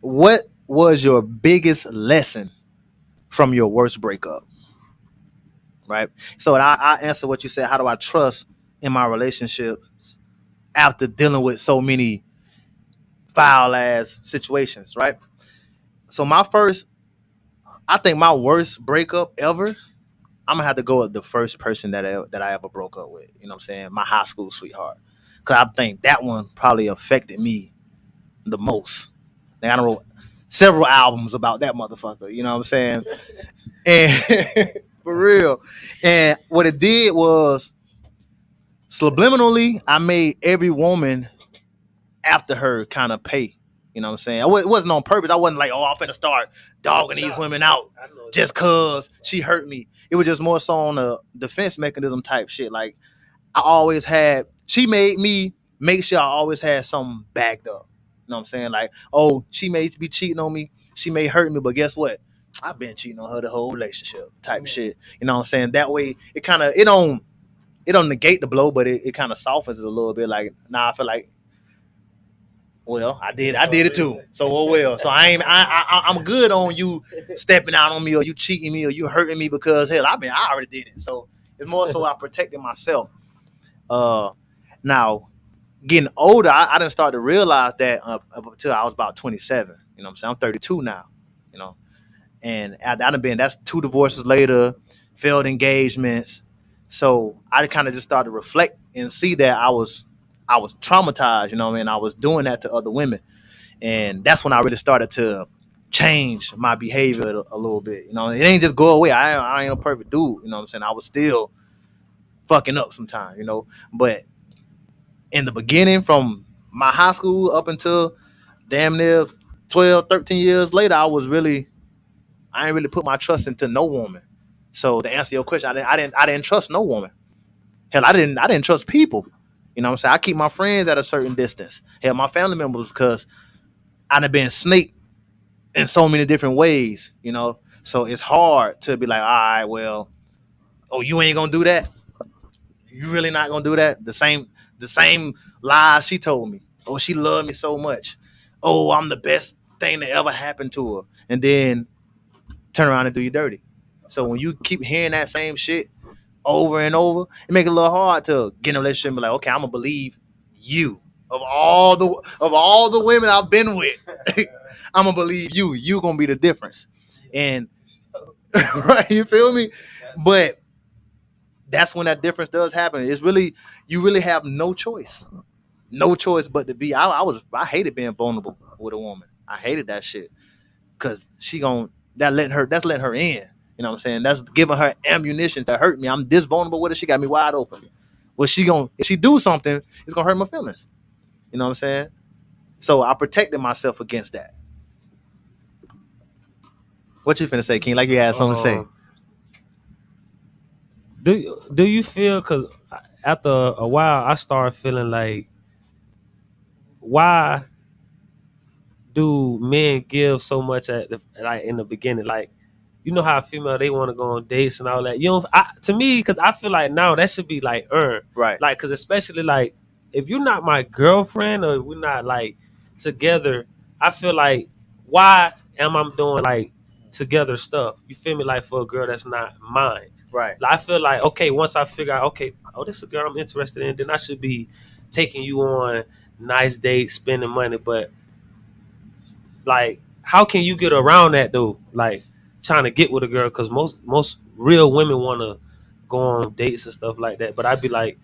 what was your biggest lesson from your worst breakup? Right. So I answer what you said. How do I trust in my relationships after dealing with so many foul ass situations? Right. So I think my worst breakup ever, I'm gonna have to go with the first person that I ever broke up with. You know what I'm saying? My high school sweetheart. Cause I think that one probably affected me the most. Like, I wrote several albums about that motherfucker. You know what I'm saying? And for real. And what it did was subliminally, I made every woman after her kind of pay. You know what I'm saying? It wasn't on purpose. I wasn't like, oh, I'm finna start dogging these women out just cause she hurt me. It was just more so on a defense mechanism type shit. Like, she made me make sure I always had something backed up. You know what I'm saying? Like, oh, she may be cheating on me. She may hurt me, but guess what? I've been cheating on her the whole relationship type shit. You know what I'm saying? That way, it don't negate the blow, but it kind of softens it a little bit. Like, I feel like, well, I did it too. So, oh well. So I'm good on you stepping out on me, or you cheating me, or you hurting me, because hell, I already did it. So it's more so I protected myself. Now getting older, I didn't start to realize that up until I was about 27. You know what I'm saying? I'm 32 now. You know, and that's 2 divorces later, failed engagements. So I kind of just started to reflect and see that I was traumatized. You know what I mean? I was doing that to other women. And that's when I really started to change my behavior a little bit. You know, it ain't just go away. I ain't a perfect dude. You know what I'm saying? I was still fucking up sometimes, you know. But in the beginning, from my high school up until damn near 12, 13 years later, I ain't really put my trust into no woman. So to answer your question, I didn't trust no woman. Hell, I didn't trust people. You know what I'm saying? I keep my friends at a certain distance. Hell, my family members, because I'd have been snaked in so many different ways, you know. So it's hard to be like, all right, well, oh, you ain't gonna do that. You really not gonna do that? The same lies she told me. Oh, she loved me so much. Oh, I'm the best thing that ever happened to her. And then turn around and do you dirty. So when you keep hearing that same shit over and over, it makes it a little hard to get in a relationship and be like, okay, I'm gonna believe you. of all the women I've been with, I'm gonna believe you. You gonna be the difference, and right, you feel me? But that's when that difference does happen. It's really you really have no choice but to be. I hated being vulnerable with a woman. I hated that shit because that's letting her in. You know what I'm saying? That's giving her ammunition to hurt me. I'm this vulnerable with her. She got me wide open. Well, if she do something, it's gonna hurt my feelings. You know what I'm saying? So I protected myself against that. What you finna say, King? Like you had something to say. Do you feel? Because after a while, I started feeling like, why do men give so much like in the beginning? Like, you know how a female, they want to go on dates and all that. You know, to me, because I feel like now that should be like earned, Right. like, because especially like if you're not my girlfriend or we're not like together, I feel like, why am I doing like together stuff? You feel me? Like for a girl that's not mine. Right. Like, I feel like, okay, once I figure out, okay, oh, this is a girl I'm interested in, then I should be taking you on nice dates, spending money. But like, how can you get around that though? Like, trying to get with a girl, because most real women want to go on dates and stuff like that. But I'd be like,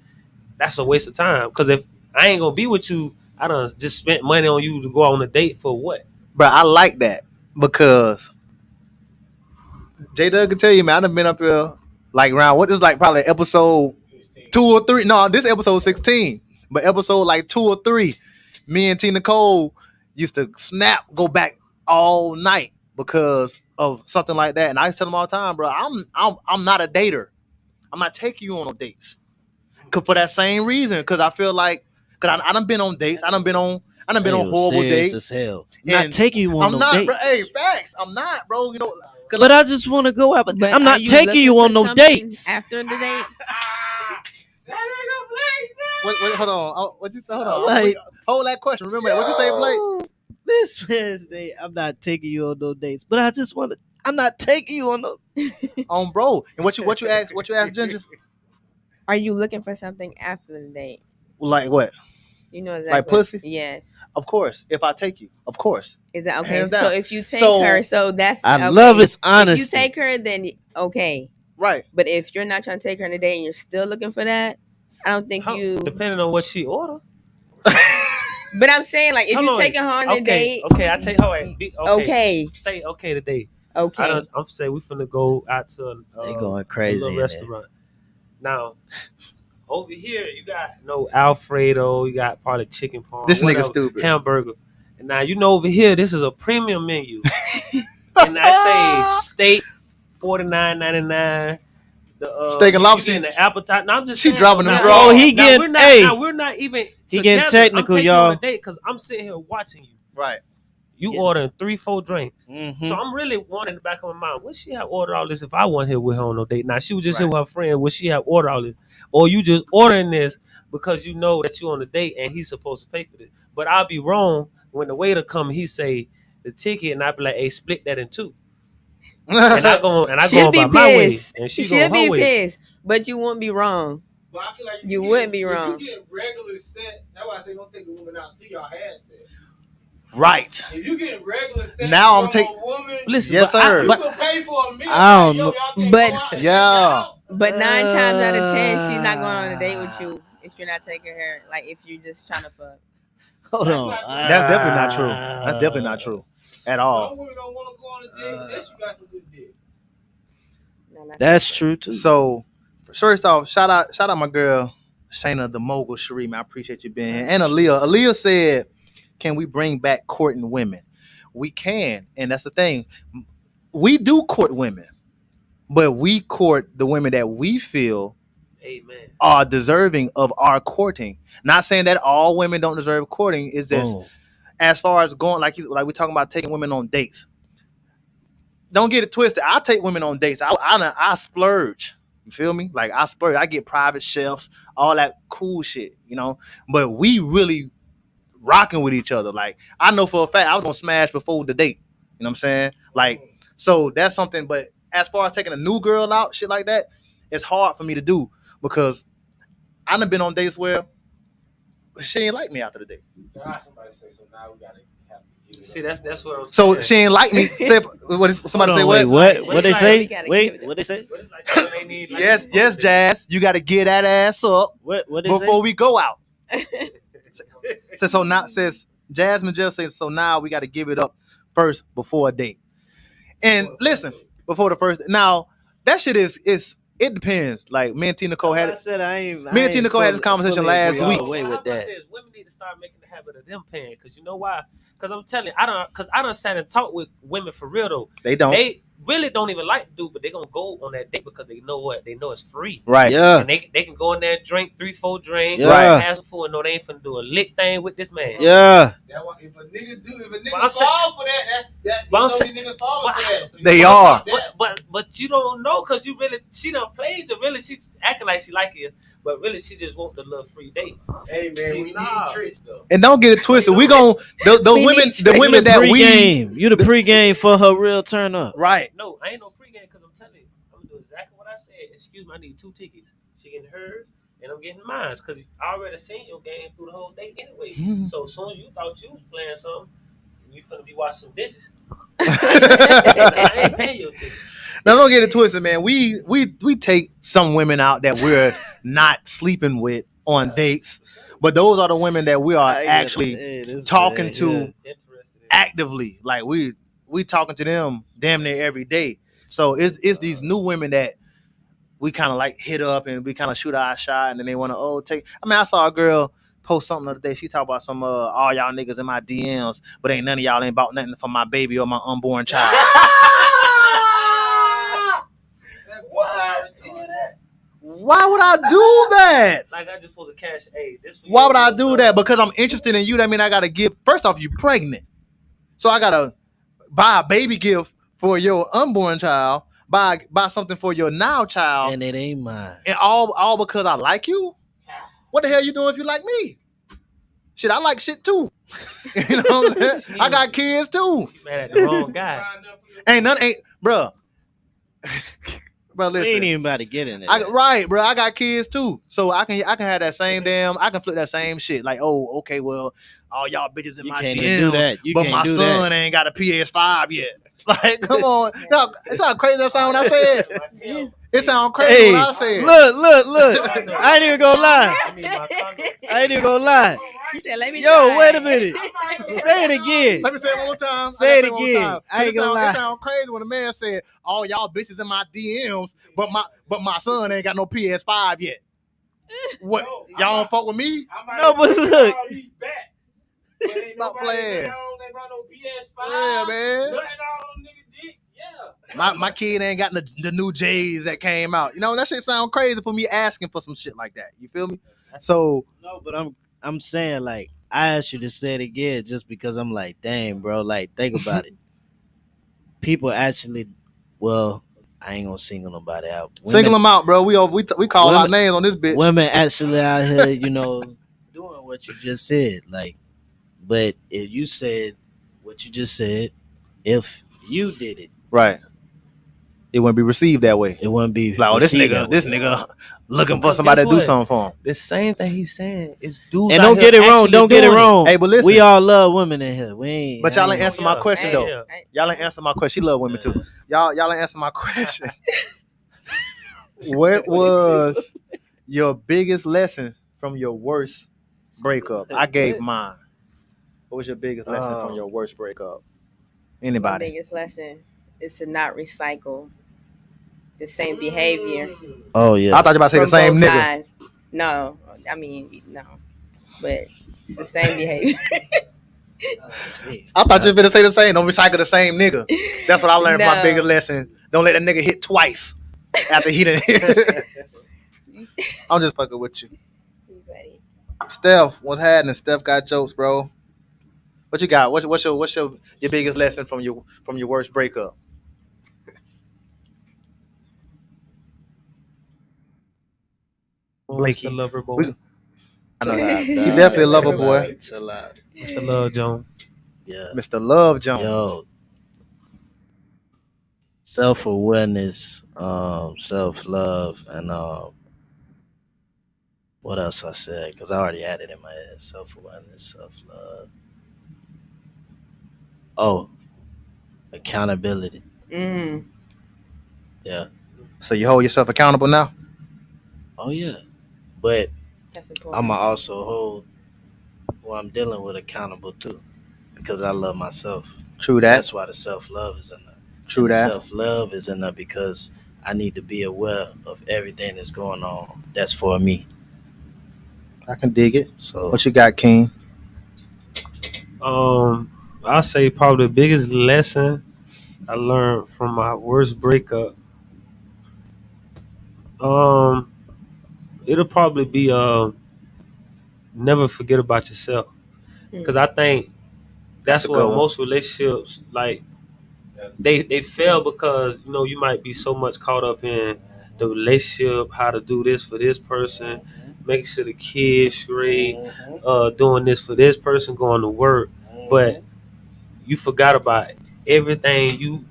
that's a waste of time, because if I ain't gonna be with you, I done just spent money on you to go on a date for what? Bro, I like that because J Doug can tell you, man, I done been up here like around what is like probably episode 2 or 3. No, this episode 16. But episode like 2 or 3, me and Tina Cole used to go back all night because of something like that. And I used to tell them all the time, bro, I'm not a dater. I'm not taking you on no dates. For that same reason. Cause I feel like I done been on dates. I done been on horrible dates. As hell. And Not taking you on I'm no not, dates. bro. Hey, facts. I'm not, bro. You know, But I just want to go out. But I'm are not taking looking you for on no something dates. after the date? wait, hold on. What you say? Hold on. Like, hold that question. Remember that. What you say, Blake? This Wednesday, I'm not taking you on no dates. But I just want to. I'm not taking you on no. Bro. And what you asked Ginger? Are you looking for something after the date? Like what? You know exactly. Like pussy? Yes. Of course. If I take you, of course. Is that okay? Hands So down. if you take her, so that's I okay. love his honesty. If you take her, then okay. Right. But if you're not trying to take her on a date and you're still looking for that, I don't think you. Depending on what she order. But I'm saying, like, if you taking her on a date, okay, I take her. Okay. Say okay today. Okay. I'm saying we finna go out to They going crazy a little in restaurant. Now, over here you got no Alfredo, you got probably chicken parm. This nigga stupid. Hamburger. And now, you know, over here this is a premium menu. And I say steak $49.99. Steak and lobster. The appetite. No, I'm just she saying, dropping them now, draws. Oh, he getting. we're not even. He together. getting technical, I'm taking y'all. you on a date because I'm sitting here watching you. Right. You ordering 3-4 drinks. Mm-hmm. So I'm really wondering in the back of my mind, would she have ordered all this if I wasn't here with her on no date? Now, she was just here with her friend. Would she have ordered all this? Or you just ordering this because you know that you're on a date and he's supposed to pay for this? But I'll be wrong when the waiter come, he say the ticket, and I be like, hey, split that in 2. And I go by my way, and she'll be pissed, but you won't be wrong. But I feel like you wouldn't be wrong. If you get regular set, that's why I say don't take a woman out until y'all had sex. Right. If you get regular sex, now I'm taking. Listen, yes, sir. You can pay for a meal. I don't know. But yeah. But 9 times out of 10, she's not going on a date with you if you're not taking her. Like, if you're just trying to fuck. Hold on. That's definitely not true. That's definitely not true at all. Some women don't want to go on a date unless you got some good dick. That's true too. So, first off, shout out my girl Shayna the Mogul Sheree, man. I appreciate you being here. And Aaliyah. Aaliyah said, "Can we bring back courting women?" We can, and that's the thing. We do court women, but we court the women that we feel are deserving of our courting. Not saying that all women don't deserve courting. It's just as far as going like we're talking about taking women on dates. Don't get it twisted. I take women on dates. I splurge. You feel me? Like I splurge. I get private chefs, all that cool shit, you know. But we really rocking with each other. Like I know for a fact I was gonna smash before the date. You know what I'm saying? Like so that's something. But as far as taking a new girl out, shit like that, it's hard for me to do because I done been on dates where she ain't like me after the date. Somebody say so. Now we gotta have to get it. See, that's what I'm So saying. she ain't like me. Somebody say Wait, what? what they like- say? We gotta Wait, give it what they say? But it's like shit they need, like, Yes, Jazz. You got to get that ass up What they before say? we go out. So now says Jasmine just says so now we got to give it up first before a date. And listen, before the first now that shit is it depends. Like me and Tina Cole had it. Me and Tina Cole had this conversation last week. Away with that. Women need to start making the habit of them paying, because you know why? Because I'm telling you, I don't sat and talk with women for real though. They don't. They really don't even like the dude, but they gonna go on that date because they know what? They know it's free. Right. Yeah. And they can go in there and drink 3-4 drinks. Yeah. Pass a fool and know they ain't finna do a lick thing with this man. Yeah. If a nigga But I'm fall for that, But I'm so saying- many niggas falling for that. So They you are. fuck that. But you don't know, because you really, she done played you. Really, she acting like she like you, but really she just want the little free date. Hey man, See, we nah. need tricks though. And don't get it twisted. We gon' the We women need the you. women that we Pre-game. You the pre-game for her real turn up. right. No, I ain't no pregame, because I'm telling you, I'm gonna do exactly what I said. Excuse me, I need 2 tickets. She getting hers, and I'm getting mine, because I already seen your game through the whole day anyway. So as soon as you thought you was playing something, you finna be washing some dishes. I ain't paying your ticket. Now don't get it twisted, man. We take some women out that we're not sleeping with on dates, but those are the women that we are actually talking to actively. Like we talking to them damn near every day. So it's these new women that we kind of like hit up and we kind of shoot our shot, and then they want to take. I mean, I saw a girl post something the other day. She talked about some all y'all niggas in my DMs, but ain't none of y'all ain't bought nothing for my baby or my unborn child. Why would I do that? Like, I just pulled a cash aid. Why would I do that? Because I'm interested in you. That mean I gotta give. First off, you pregnant, so I gotta buy a baby gift for your unborn child. Buy something for your now child, And it ain't mine. and all because I like you. What the hell you doing if you like me? Shit, I like shit too. You know what I'm saying? I got kids too. She mad at the wrong guy. Bruh. Bro, We listen. ain't even about to get in it. Right, bro. I got kids too, so I can have that same damn. I can flip that same shit. Like, oh, okay, well, all y'all bitches in You my can't DMs, do that. You but can't my do son that. ain't got a PS5 yet. Like, come on, it's how crazy that sound when I say it. It sound crazy Hey, when I say it. look. I ain't even gonna lie. She said, "Let me Yo, try." wait a minute. Say it again. Let me say it one more time. Say it one more again. time. I ain't gonna lie. It sound crazy when a man said, "All y'all bitches in my DMs, but my son ain't got no PS5 yet." What? Y'all don't fuck with me? No, but look. Stop playing. Yeah, man. My kid ain't got the new J's that came out. You know, that shit sound crazy for me asking for some shit like that. You feel me? So No, but I'm saying, like, I asked you to say it again just because I'm like, dang, bro, like, think about it. People actually, well, I ain't gonna single nobody out. Single them out, bro. We call our names on this bitch. Women actually out here, doing what you just said. Like, but if you said what you just said, if you did it, right, it wouldn't be received that way. it wouldn't be like, oh, this received that way. nigga looking for Because somebody to guess do what? something for him. The same thing he's saying is dudes. And out don't here get it wrong. actually Don't get it doing wrong. Hey, but listen, we all love women in here. We ain't. but y'all I ain't answer my question though. Yeah. Y'all ain't answer my question. She love women too. Y'all ain't answer my question. What was your biggest lesson from your worst breakup? I gave mine. What was your biggest lesson from your worst breakup? My Anybody? biggest lesson is to not recycle the same behavior. Oh yeah. I thought you about to say the from same both nigga. sides. No, I mean no, but it's the same behavior. I thought you were gonna say the same. Don't recycle the same nigga. That's what I learned from my No. biggest lesson. Don't let a nigga hit twice after he done hit. I'm just fucking with you. Steph, what's happening? Steph got jokes, bro. What you got? What's your biggest lesson from your worst breakup? Blakey, the lover boy. I know He definitely a lover boy. Chill out. Mr. Love Jones. Yeah. Mr. Love Jones. Yo. Self-awareness, self-love, and What else I said? Because I already had it in my head. Self-awareness, self-love. Oh, accountability. Yeah. So you hold yourself accountable now? Oh yeah. But That's important. I'ma also hold who I'm dealing with accountable too, because I love myself. True that. That's why the self-love is in there. True and that. The self-love is in there because I need to be aware of everything that's going on. That's for me. I can dig it. So What you got, King? I say probably the biggest lesson I learned from my worst breakup. Um, it'll probably be never forget about yourself, because I think That's that's a good what one. most relationships like. They fail because you might be so much caught up in the relationship, how to do this for this person, making sure the kids straight, doing this for this person, going to work, but you forgot about everything you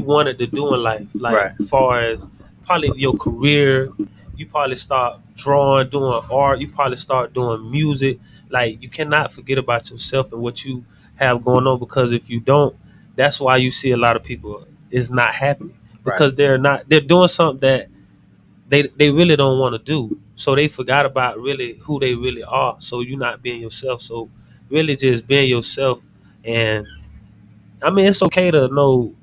wanted to do in life, like Right. far as probably your career. You probably start drawing, doing art. You probably start doing music. Like, you cannot forget about yourself and what you have going on, because if you don't, that's why you see a lot of people is not happy, Right. because they're doing something that they really don't want to do. So they forgot about really who they really are. So you're not being yourself. So really just being yourself. And I mean, it's okay to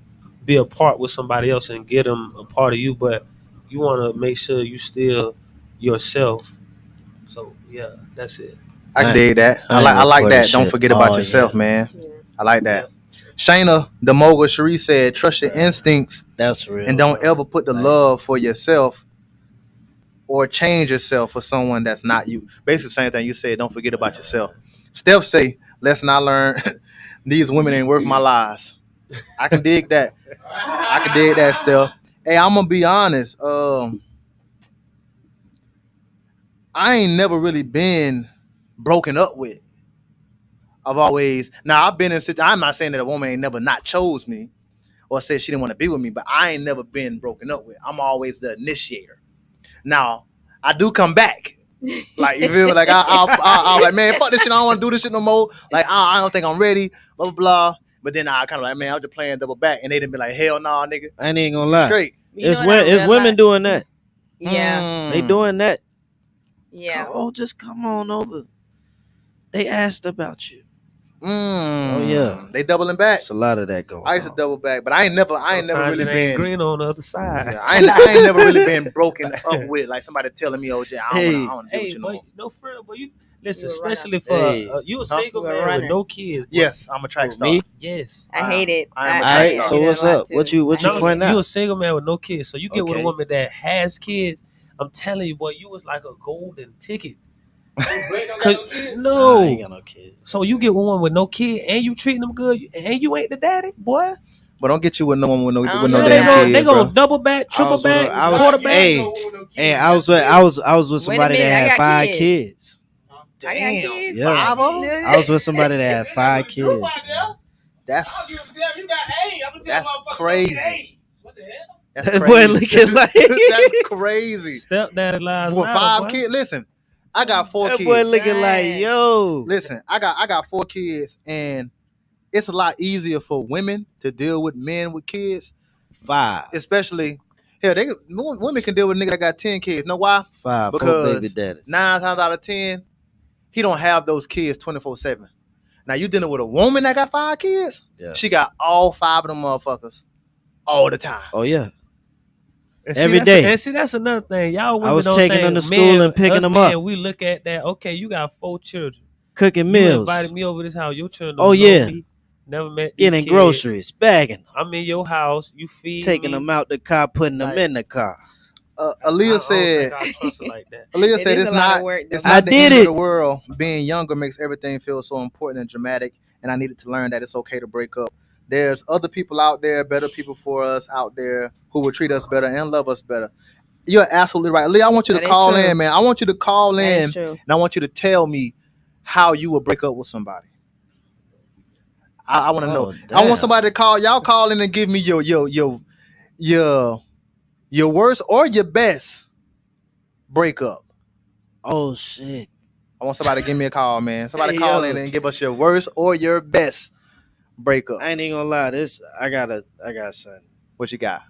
be a part with somebody else and get them a part of you, but you want to make sure you still yourself. So yeah, that's it. I can I, dig that. I ain't I like recorded that. Don't shit forget about all yourself, year. man. Yeah. I like Yeah. that. Shayna, the mogul Cherie said, trust your instincts That's real. and don't bro. ever put the love for yourself or change yourself for someone that's not you. Basically the same thing you said, don't forget about yourself. Steph say, lesson I learned, these women ain't worth my lies. I can dig that. I can dig that, Steph. Hey, I'm gonna be honest. I ain't never really been broken up with. I've been in I'm not saying that a woman ain't never not chose me or said she didn't want to be with me, but I ain't never been broken up with. I'm always the initiator. Now, I do come back. Like, you feel me? Like, I'll like, man, fuck this shit. I don't want to do this shit no more. Like, I don't think I'm ready, blah, blah, blah. But then I kind of like, man, I'm just playing double back. And they didn't be like, hell no, nah, nigga. I ain't gonna You lie. straight. You know It's women doing that. Yeah. They doing that. Yeah. Oh, just come on over. They asked about you. Oh yeah. They doubling back. It's a lot of that going on. I used to double back, but I ain't never Sometimes really it ain't been green on the other side. Yeah, I ain't never really been broken up with like somebody telling me, "Oh, yeah, I don't want to deal with Hey, you no but more." no friend, but you listen, You a runner. especially for Hey. you a single You a man with runner. no kids. Boy. Yes, I'm a track Who, star. me? Yes. I hate it. I am a I track Alright, star. so hate it what's a lot, up? too. What you I hate pointing it. You a out? single man with no kids, so you get with a Okay. woman that has kids. I'm telling you, boy, you was like a golden ticket. Nah, I ain't got no kids. So you get one with no kid and you treating them good and you ain't the daddy, boy. But don't get you with no one with no I don't no know damn that. kids, They bro. gonna double back, triple back, I was quarterback. Hey, I was with Wait a somebody minute, that I had got 5 kids. kids. I got kids. Yeah. 5 of them? I was with somebody that had 5 kids. That's crazy. That's That crazy. boy looking like That's crazy. Stepdaddy lives With matter, 5 boy. kids, listen, I got 4 that kids. boy looking like Dang. yo. Listen, I got 4 kids, and it's a lot easier for women to deal with men with kids, 5. especially hell. Women can deal with a nigga that got 10 kids. Know why? 5, 4 Because baby daddies. 9 times out of 10, he don't have those kids 24/7. Now you dealing with a woman that got 5 kids. Yeah. She got all 5 of them motherfuckers all the time. Oh yeah. And Every that's day. And see, that's another thing. Y'all women I was don't taking think them to school and picking us them men, up. we look at that. Okay, you got 4 children. Cooking You meals. invited me over this house. Your children Oh, don't know yeah. me. Never met these Getting kids. groceries, bagging them, I'm in your house. You feed taking me. them out the car, putting them Like- in the car. Aaliyah I said. don't think I trust her like that. Aaliyah It said is it's a lot of not. work, though. It's I not the did end of it. the world. Being younger makes everything feel so important and dramatic. And I needed to learn that it's okay to break up. There's other people out there, better people for us out there who will treat us better and love us better. You're absolutely right, Lee. I want you That to is call true. in, man. I want you to call That in, is true. and I want you to tell me how you would break up with somebody. I want to know. Oh, I want damn. somebody to call. Y'all call in and give me your worst or your best breakup. Oh shit! I want somebody to give me a call, man. Somebody Hey, call yo. in and give us your worst or your best breakup. I ain't even gonna lie. I got something. What you got?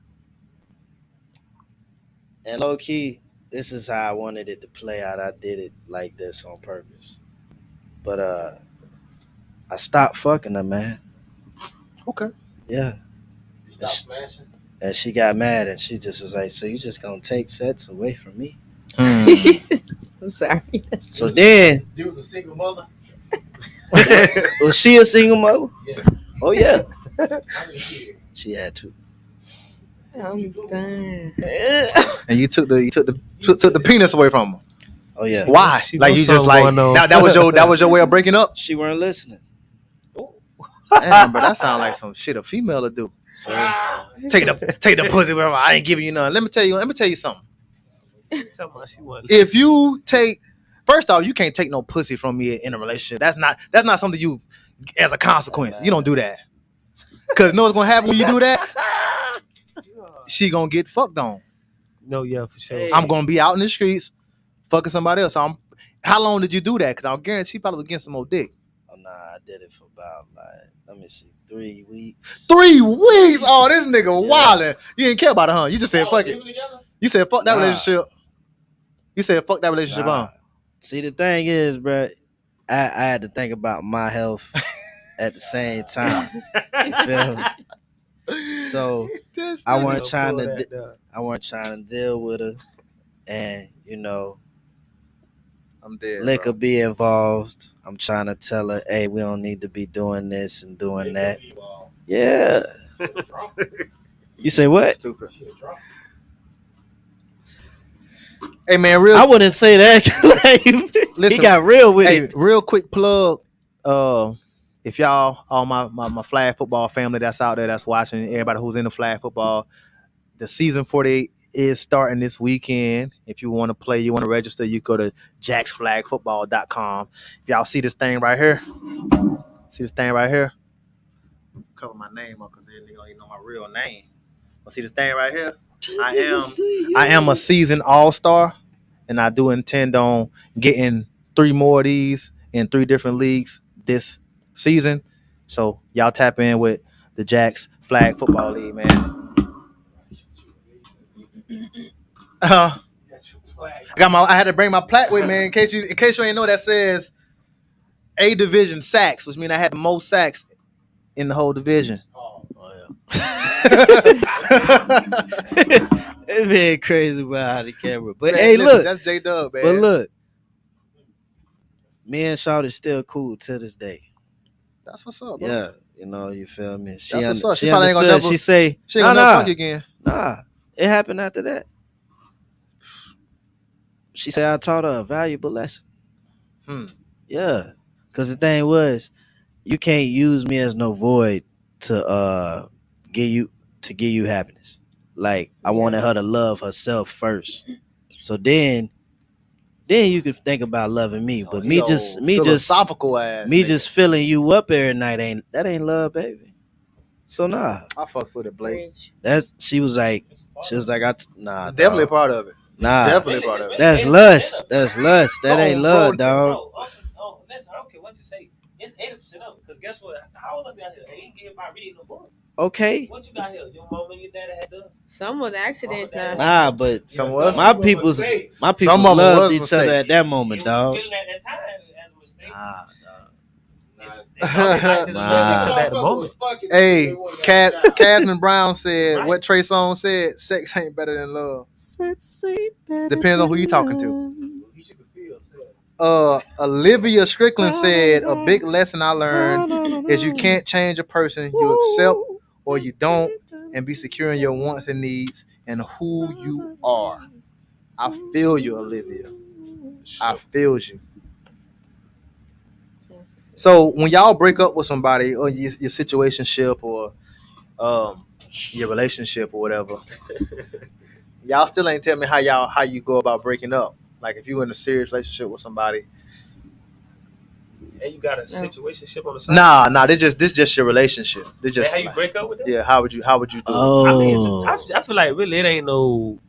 And low key, this is how I wanted it to play out. I did it like this on purpose. But I stopped fucking her, man. Okay. Yeah. You stop smashing? And she got mad and she just was like, "So you just gonna take sex away from me?" I'm sorry. So then, You was a single mother? was she a single mother? Yeah. Oh yeah, How many kids? she had two. I'm done. And you took the penis away from her. Oh yeah. Why? She Like know you just something like going on. that was your way of breaking up? She weren't listening. Damn, bro, that sounds like some shit a female would do. So Take the pussy away from her. I ain't giving you none. Let me tell you something. Tell me she wasn't If you take first off, you can't take no pussy from me in a relationship. That's not something you as a consequence. You don't do that. Cause you know what's gonna happen when you do that? She gonna get fucked on. No, yeah, for sure. Hey. I'm gonna be out in the streets fucking somebody else. How long did you do that? Cause I'll guarantee you probably was getting some more dick. oh nah, I did it for about let me see, 3 weeks. 3 weeks? Oh, this nigga wildin'. You didn't care about it, huh? You just said fuck it. You said fuck that relationship. You said fuck that relationship, huh? See, the thing is, bro, I had to think about my health at the same time. You feel me? So I wasn't trying to deal with her, and I'm dead. liquor Bro. be involved. I'm trying to tell her, hey, we don't need to be doing this and doing that. Yeah. You say what? Stupid. Hey man, I wouldn't say that. Listen, he got real with it. Real quick plug. If y'all, all my flag football family that's out there that's watching, everybody who's into flag football, the season 48 is starting this weekend. If you want to play, you want to register, you go to jacksflagfootball.com. If y'all see this thing right here, cover my name up because they don't even know my real name. But see this thing right here? I am a seasoned all-star, and I do intend on getting 3 more of these in 3 different leagues this season. So y'all tap in with the Jacks Flag Football League, man. I had to bring my plaque with, man, in case you ain't know, that says A division sacks, which means I had the most sacks in the whole division. It's been crazy behind the camera. But Man, hey, listen, look. that's J-Dub, man. But look. Me and Shawty still cool to this day. That's what's up, bro. Yeah, you feel me? That's what's up. She probably ain't gonna she say, she ain't gonna never fuck you again. Nah, it happened after that. She said I taught her a valuable lesson. Yeah, because the thing was, you can't use me as no void to give you happiness. Like I wanted her to love herself first. So then you could think about loving me. But me just filling you up every night ain't love, baby. So nah. I fucks with it, Blake. She was like nah. Definitely a part of it. Nah. Definitely a part of it. That's lust. That ain't love, dog. Listen, I don't care what you say. It's 80% of it. Because guess what? How old is that here? They ain't get by reading the book. Okay. What you got here? Your mama and your daddy had done? Some was accidents now. Nah, but my people's some of loved each mistakes. other at that moment, dog. Feeling at that time as a mistake. Hey, Casman Brown said what Trey Songz said: "Sex ain't better than love." Depends on who you talking to. Olivia Strickland said, "A big lesson I learned is you can't change a person. You accept or you don't, and be secure in your wants and needs and who you are." I feel you, Olivia. I feel you. So when y'all break up with somebody or your situationship or your relationship or whatever, y'all still ain't tell me how you go about breaking up. Like if you in a serious relationship with somebody. And you got a situationship on the side? Nah. This just your relationship. How you break up with them? Yeah, how would you do it? I mean, I feel like really it ain't no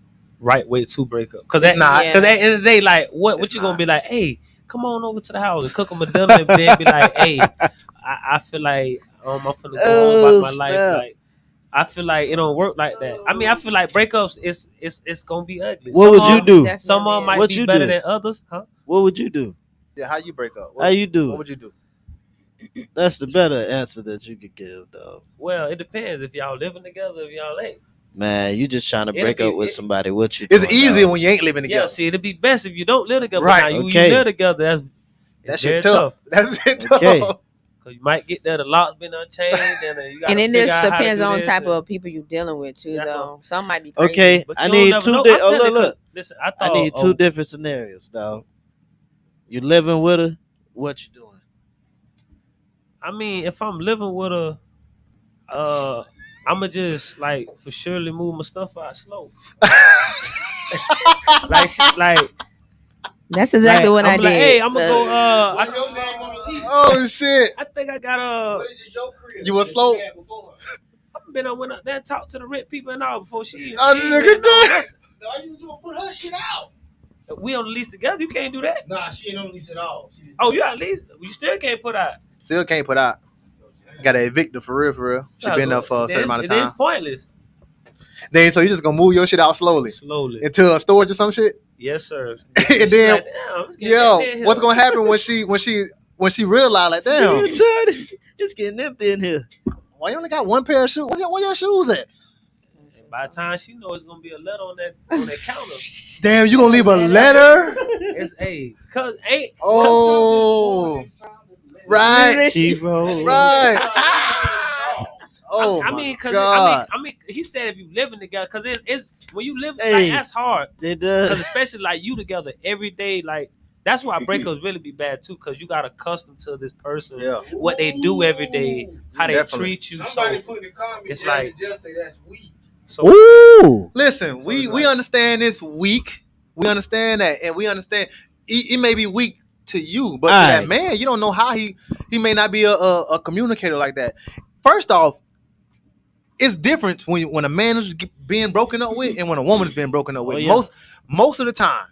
right way to break up. Cause It's not. Cause at the end of the day, like what It's you not. gonna be like? Hey, come on over to the house and cook them a dinner, and then be like, hey, I feel like I'm finna go on about my life. Like I feel like it don't work like that. I mean, I feel like breakups it's gonna be ugly. What would you do? Some of them might What be you better do? than others, huh? What would you do? Yeah, how you break up? How you do What it? would you do? That's the better answer that you could give, though. Well, it depends if y'all living together, if y'all ain't. Man, you just trying to It'll break be up with it, somebody. What you It's doing, easier dog? when you ain't living yeah. together. See, it'd be best if you don't live together. Right. Now you Okay. live together. It's That shit very tough. tough. That's it Okay. tough. Cause you might get there, the lock's been unchanged, and you got And to it figure just out how to depends do on this. type And of people you dealing with too, That's though. Some might be crazy. Okay. but I you need don't never two. know. Oh, I'm telling you, look. 'cause, listen, I I thought need two different scenarios, dog. You living with her? What you doing? I mean, if I'm living with her, I'ma just like for surely move my stuff out slow. like That's exactly what I I'm like, did. hey, I'm gonna go. Oh shit! I think I got You was slow. I've been went up there and talked to the rent people and all before she Oh, ain't nigga, really know that- nothing. No, you was gonna put her shit out. We on the lease together. You can't do that. Nah, she ain't on lease at all. Oh, you at least you still can't put out. Still can't put out. Got to evict her for real, for real. She been there for a certain amount of It is time. pointless. Then so you just gonna move your shit out slowly Slowly. into a storage or some shit. Yes, sir. And then, like, damn, let's get that in yo, here. what's gonna happen when she realize like, damn, It's getting empty in here. why you only got one pair of shoes? Where your shoes at? And by the time she knows it's gonna be a letter on that counter. Damn, you gonna leave a letter? It's cause ain't Oh, right, T-Roll. right. Oh, I my mean, cause God. I mean, he said if you living together, cause it's when you live Hey. like that's hard. They Cause does. especially like you together every day, like that's why breakups really be bad too. Cause you got accustomed to this person, Yeah. what they do every day, how they Definitely. treat you. Somebody So put in the comments. it's like just say that's weak. so Ooh. Listen, we understand it's weak. We understand that, and we understand it may be weak to you, but to that Alright. man, you don't know how he may not be a communicator like that. First off, it's different when a man is being broken up with and when a woman is being broken up with. Oh, yeah. Most of the time,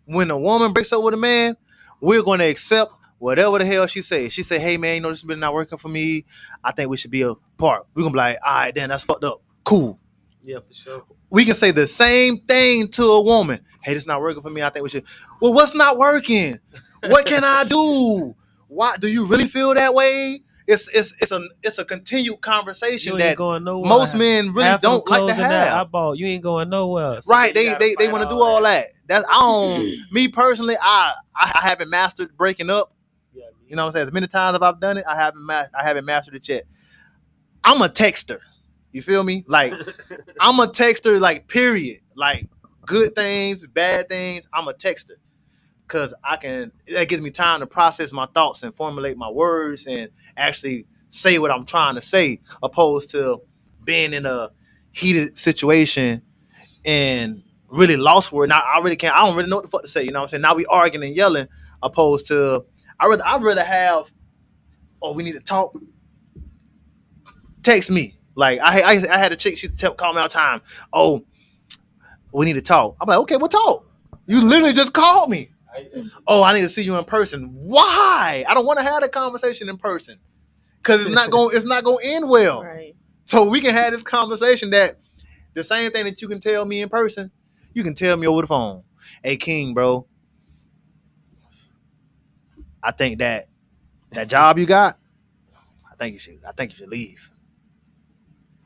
when a woman breaks up with a man, we're going to accept whatever the hell she says. She say, "Hey man, you know this has been not working for me. I think we should be apart." We're gonna be like, "All right, then that's fucked up. Cool." yeah, for sure. We can say the same thing to a woman. "Hey, this not working for me. I think we should." Well, what's not working? What can I do? Why do you really feel that way? It's a continued conversation You that ain't going nowhere. most men really Half don't of like to clothes in that I have. bought, you ain't going nowhere. So Right? you gotta They fight want to do all that. That's I don't. Me personally, I haven't mastered breaking up. Yeah, You know what I'm saying? As many times as I've done it, I haven't mastered it yet. I'm a texter. You feel me? Like I'm a texter. Like period. Like good things, bad things. I'm a texter because that gives me time to process my thoughts and formulate my words and actually say what I'm trying to say, opposed to being in a heated situation and really lost word. Now I really can't. I don't really know what the fuck to say. You know what I'm saying? Now we arguing and yelling, opposed to I'd rather have. Oh, we need to talk. Text me. Like I had a chick. She call me all the time. Oh, we need to talk. I'm like, okay, we'll talk. You literally just called me. Oh, I need to see you in person. Why? I don't want to have that conversation in person because it's not going to end well. Right. So we can have this conversation that the same thing that you can tell me in person, you can tell me over the phone. Hey, King, bro, I think that job you got, I think you should leave.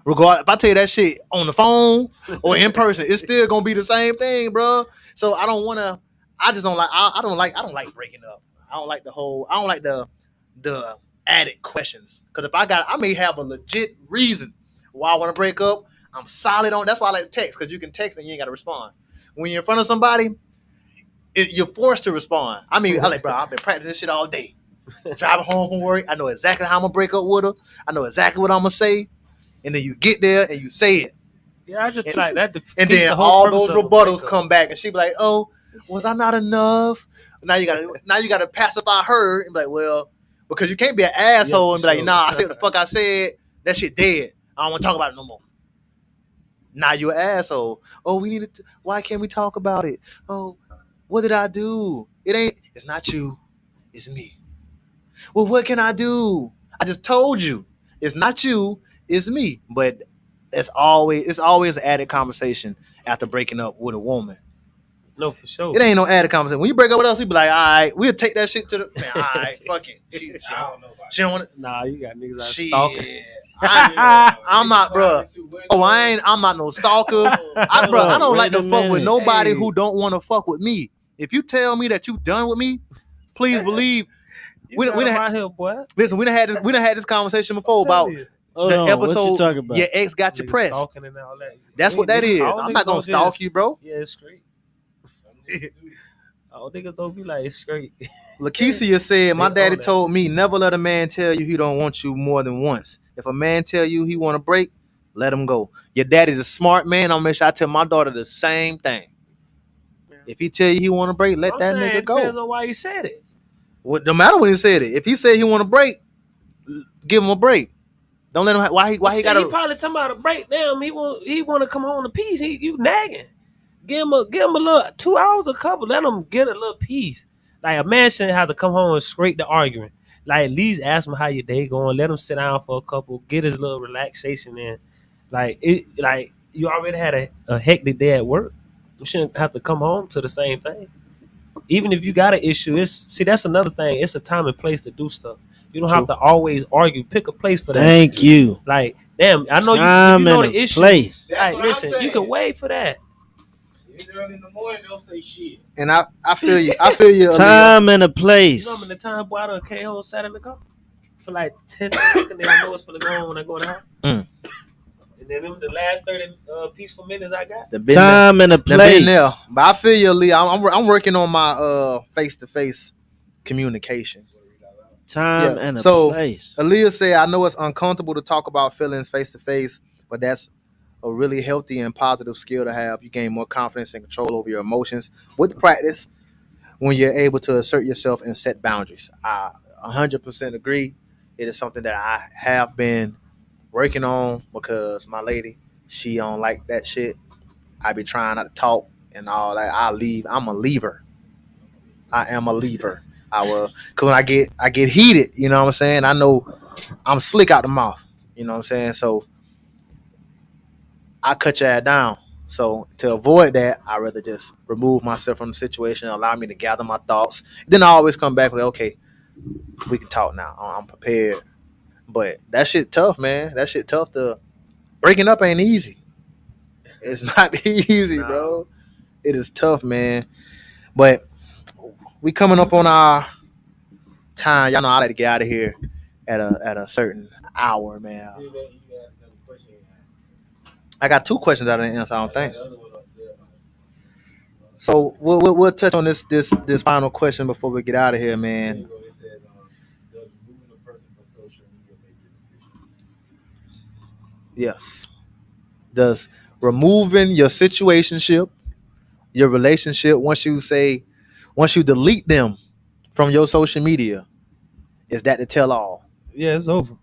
Regardless, if I tell you that shit on the phone or in person, it's still gonna be the same thing, bro. So I don't want to. I just don't like. I don't like breaking up. I don't like the added questions because I may have a legit reason why I want to break up. I'm solid on. That's why I like to text because you can text and you ain't got to respond. When you're in front of somebody, you're forced to respond. I mean, I'm like, bro, I've been practicing this shit all day. Driving home from work, I know exactly how I'm gonna break up with her. I know exactly what I'm gonna say. And then you get there and you say it. Yeah, I just feel like that defeats And then the whole all purpose those of a rebuttals breakup. come back and she be like, "Oh, was I not enough?" Now you gotta pacify her and be like, "Well," because you can't be an asshole and be like, "Nah, I said what the fuck I said. That shit dead. I don't want to talk about it no more." Now you an asshole. Oh, we need to. Why can't we talk about it? Oh, what did I do? It ain't. It's not you. It's me. Well, what can I do? I just told you. It's not you. It's me. But it's always an added conversation after breaking up with a woman. No, for sure. It ain't no added conversation. When you break up with us, we be like, all right, we'll take that shit to the man. All right, fuck it. She don't want it. Nah, you got niggas out stalking. I'm not, bro. Oh, I'm not no stalker. I don't like to fuck with nobody who don't want to fuck with me. If you tell me that you done with me, please believe. We done had this conversation before about the episode. What you talking about? Your ex got you pressed. And all that. That's what that is. I'm not gonna stalk you, bro. Yeah, it's straight. All niggas don't be like it's straight. Lakeisha said, my daddy told me never let a man tell you he don't want you more than once. If a man tell you he want to break, let him go. Your daddy's a smart man. I'll make sure I tell my daughter the same thing. If he tell you he want to break, let that nigga go. Depends on why he said it. Well, no matter when he said it. If he said he want to break, give him a break. Don't let him. Why he got? He probably talking about a break. Damn, he want to come home to peace. You nagging. Give him a little 2 hours, a couple. Let him get a little peace. Like a man shouldn't have to come home and scrape the argument. Like at least ask him how your day going. Let him sit down for a couple. Get his little relaxation in. Like you already had a hectic day at work. You shouldn't have to come home to the same thing. Even if you got an issue, that's another thing. It's a time and place to do stuff. You don't have to always argue. Pick a place for that. Thank you. Like, damn, I know you know the issue. Place. Like, listen, you can wait for that. It's early in the morning, don't say shit. And I feel you. I feel you. Time and a place. You know how many times boy I done came home, sat in the car for like 10 minutes, and then I know it's gonna go on when I go to the house. And then the last 30 peaceful minutes I got. Time and a place. But I feel you, Lee. I'm working on my face-to-face communication. Time and a place. Aaliyah said, I know it's uncomfortable to talk about feelings face-to-face, but that's a really healthy and positive skill to have. You gain more confidence and control over your emotions with practice when you're able to assert yourself and set boundaries. I 100% agree. It is something that I have been working on because my lady, she don't like that shit. I be trying not to talk and all that. I'm a leaver. I am a leaver. Cause when I get heated, you know what I'm saying? I know I'm slick out the mouth. You know what I'm saying? So I cut your ass down. So to avoid that, I rather just remove myself from the situation, allow me to gather my thoughts. Then I always come back with, okay, we can talk now. I'm prepared. But that shit tough, man. That shit tough. Breaking up ain't easy. It's not easy, bro. It is tough, man. But we coming up on our time. Y'all know I like to get out of here at a certain hour, man. I got 2 questions I didn't answer, I don't think. So we'll touch on this final question before we get out of here, man. Yes. Does removing your situationship, your relationship, once you delete them from your social media, is that the tell all? Yeah, it's over.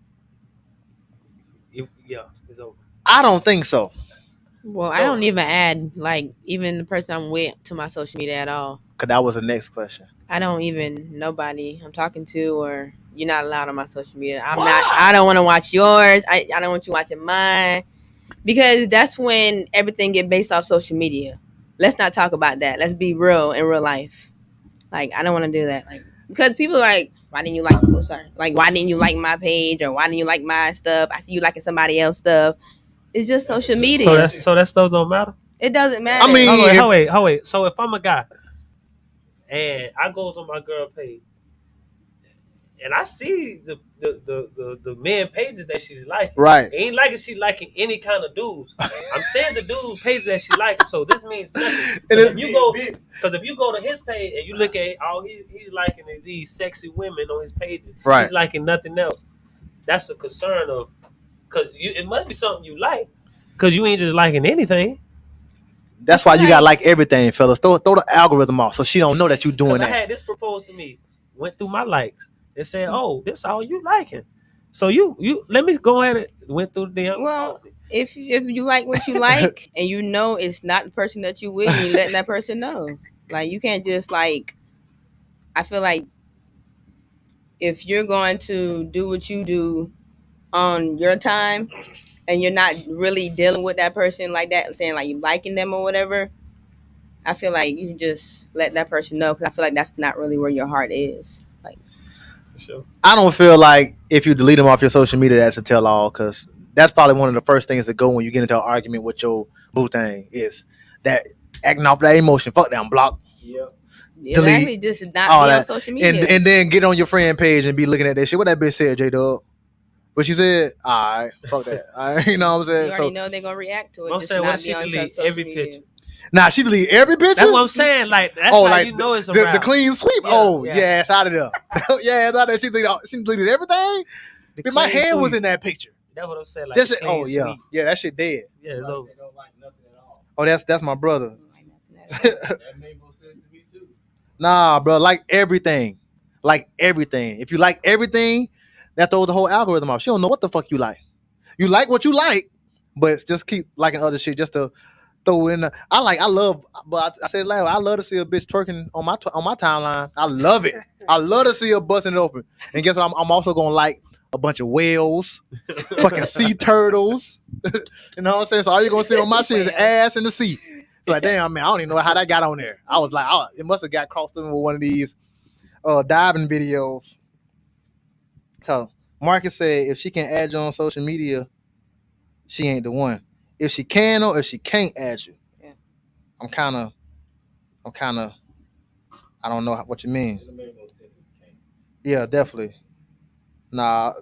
It's over. I don't think so. Well, I don't even add even the person I'm with to my social media at all. Cause that was the next question. I don't even nobody I'm talking to, or you're not allowed on my social media. I don't want to watch yours. I don't want you watching mine, because that's when everything get based off social media. Let's not talk about that. Let's be real in real life. Like, I don't want to do that. Like, because people are like, why didn't you like? Oh, sorry. Like, why didn't you like my page, or why didn't you like my stuff? I see you liking somebody else's stuff. It's just social media. So that stuff don't matter? It doesn't matter. I mean, hold wait. So if I'm a guy and I goes on my girl page and I see the men pages that she's liking, right? It ain't like she liking any kind of dudes. I'm saying the dude pages that she likes, so this means nothing. Because if you go to his page and you look at all he's liking these sexy women on his pages, right? He's liking nothing else. That's a concern of. Because it must be something you like. Because you ain't just liking anything. That's why you got to like everything, fellas. Throw the algorithm off so she don't know that you doing that. I had this proposed to me. Went through my likes. And said, oh, this all you liking. So you let me go ahead and went through the damn. Well, if you like what you like and you know it's not the person that you with, you ain't letting that person know. Like you can't just like. I feel like if you're going to do what you do on your time and you're not really dealing with that person like that, saying like you liking them or whatever, I feel like you should just let that person know because I feel like that's not really where your heart is. Like, For sure. I don't feel like if you delete them off your social media, that's a tell all, because that's probably one of the first things to go when you get into an argument with your boo thing is that acting off that emotion. Fuck them, block. Yep. exactly, Delete just not all be on that, social media. and then get on your friend page and be looking at that shit. What that bitch said, J Dub. What she said, all right, fuck that. All right, you know what I'm saying? You already So know they're gonna react to it. I'm Just saying, what not if be she on delete social every media. picture? now she delete every picture. That's what I'm saying. Like that's how like you know it's a the wrap. clean sweep. Yeah, Oh yeah. yeah, it's out of there. Yeah, it's out of there. She deleted everything. The But my clean hand was sweep. in that picture. That's what I'm saying. Like Just the shit, clean yeah, sweep. yeah, that shit dead. Yeah, it's over. They don't like nothing at all. Oh, that's my brother. That made more sense to me too. Nah, bro, like everything. If you like everything, that throws the whole algorithm off. She don't know what the fuck you like. You like what you like, but just keep liking other shit just to throw in. I love, but I said loud. I love to see a bitch twerking on my timeline. I love it. I love to see her busting it open. And guess what? I'm also gonna like a bunch of whales, fucking sea turtles. You know what I'm saying? So all you're gonna see on my shit is ass in the sea. Like, damn, man, I don't even know how that got on there. I was like, it must have got crossed over with one of these diving videos. So Marcus said if she can add you on social media, she ain't the one. If she can or if she can't add you. Yeah. I'm kind of, I don't know what you mean. It made more sense if you can't. Yeah, definitely. Nah,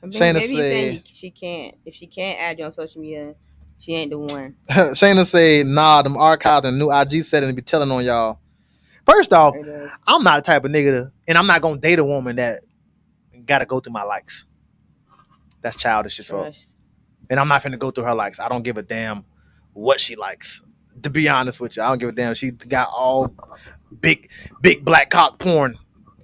Maybe Shayna he's saying said, she can't. If she can't add you on social media, she ain't the one. Shayna said, nah, them archives and new IG settings be telling on y'all. First off, It is. I'm not the type of nigga and I'm not gonna date a woman that gotta go through my likes. That's childish as fuck. Trust. And I'm not finna go through her likes. I don't give a damn what she likes. To be honest with you, I don't give a damn. She got all big black cock porn.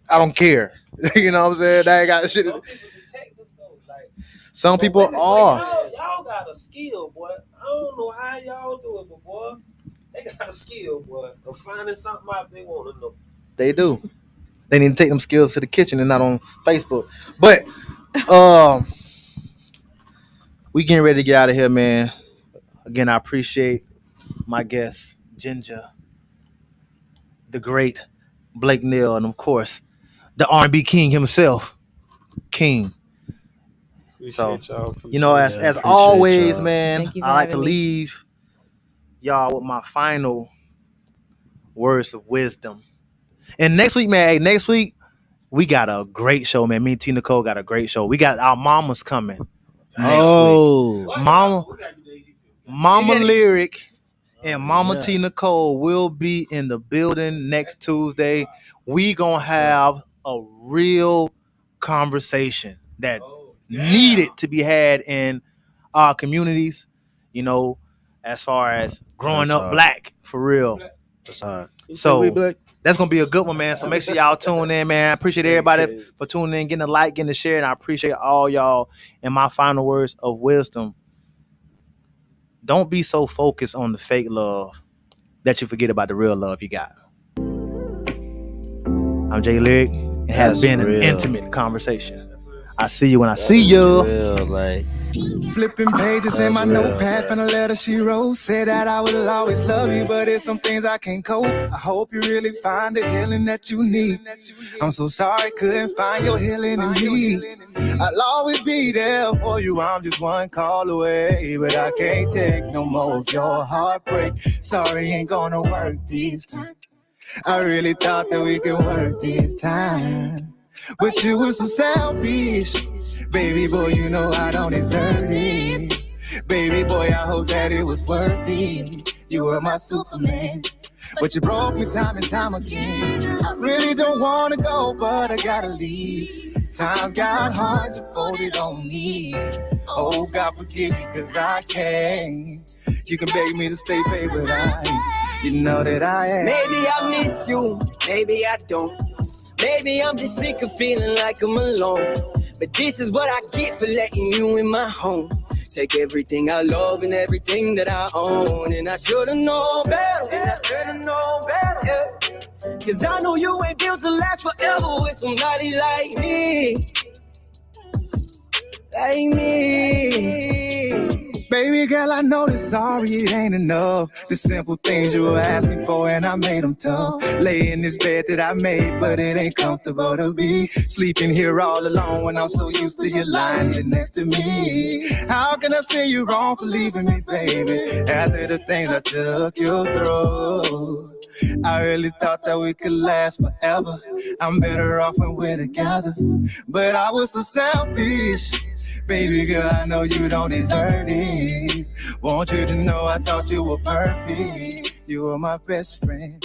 I don't care. You know what I'm saying? That ain't got shit. Some people detect them though. Like Some people are. Y'all got a skill, boy. I don't know how y'all do it, but boy, they got a skill, boy, of finding something out they want to know. They do. They need to take them skills to the kitchen and not on Facebook. But we getting ready to get out of here, man. Again, I appreciate my guest, Ginger, the great Blake Neal, and of course, the R&B king himself, King. Appreciate y'all. You know, as appreciate always, y'all. man, Thank you for I like to having me. leave y'all with my final words of wisdom. And next week, man, next week, we got a great show, man. Me and Tina Cole got a great show. We got our mamas coming next week. Mama Lyric and Mama Tina Cole will be in the building next Tuesday. We gonna have a real conversation that needed to be had in our communities, you know, as far as growing up black, for real. So that's gonna be a good one, man. So make sure y'all tune in, man. I appreciate everybody for tuning in, getting a like, getting a share, and I appreciate all y'all. And my final words of wisdom: don't be so focused on the fake love that you forget about the real love you got. I'm Jay Lyric. It has been an intimate conversation. I see you when I see you. Flipping pages in my notepad, and a letter she wrote said that I will always love you, but it's some things I can't cope. I hope you really find the healing that you need. I'm so sorry, couldn't find your healing in me. I'll always be there for you. I'm just one call away, but I can't take no more of your heartbreak. Sorry, ain't gonna work this time. I really thought that we could work this time, but you were so selfish. Baby boy, you know I don't deserve it. Baby boy, I hope that it was worth it. You were my Superman, but you broke me time and time again. I really don't want to go, but I gotta leave. Times got hard, you folded on me. Oh, God forgive me, cause I can't. You can beg me to stay, baby, but you know that I am. Maybe I miss you, maybe I don't. Maybe I'm just sick of feeling like I'm alone. But this is what I get for letting you in my home. Take everything I love and everything that I own, and I should've known better. Yeah. Cause I know you ain't built to last forever with somebody like me. Like me. Baby girl, I know that sorry it ain't enough. The simple things you were asking for and I made them tough. Lay in this bed that I made, but it ain't comfortable to be sleeping here all alone when I'm so used to you lying here next to me. How can I say you wrong for leaving me, baby, after the things I took you through? I really thought that we could last forever. I'm better off when we're together, but I was so selfish. Baby girl, I know you don't deserve this. Want you to know I thought you were perfect. You were my best friend,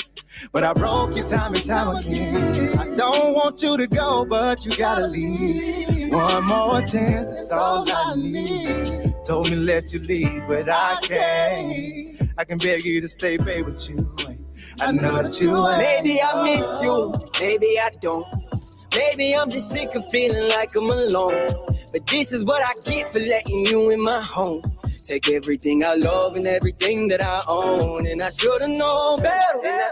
but I broke you time and time again. I don't want you to go, but you gotta leave. One more chance, that's all I need. Told me let you leave, but I can't. I can beg you to stay, babe, with you. I know that you ain't. Maybe I miss you, maybe I don't. Maybe I'm just sick of feeling like I'm alone. But this is what I get for letting you in my home. Take everything I love and everything that I own, and I should've known better. Yeah.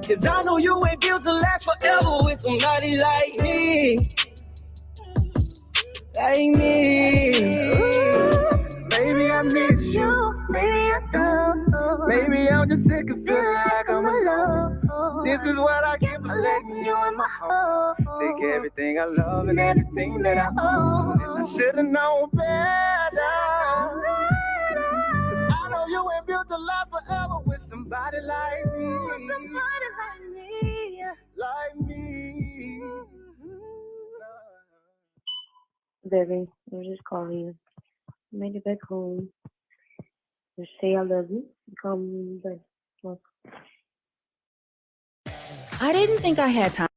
Cause I know you ain't built to last forever with somebody like me. Like me. Baby, I miss you. Maybe I don't. Baby, I'm just sick of feeling like I'm alone. This is what I get for letting you in my home. Take everything I love and everything that I own, and I should've known better. I know you ain't built to last forever with somebody like me. Like me. Baby, I'm just calling you. Made it back home. Just say I love you. Come back. I didn't think I had time.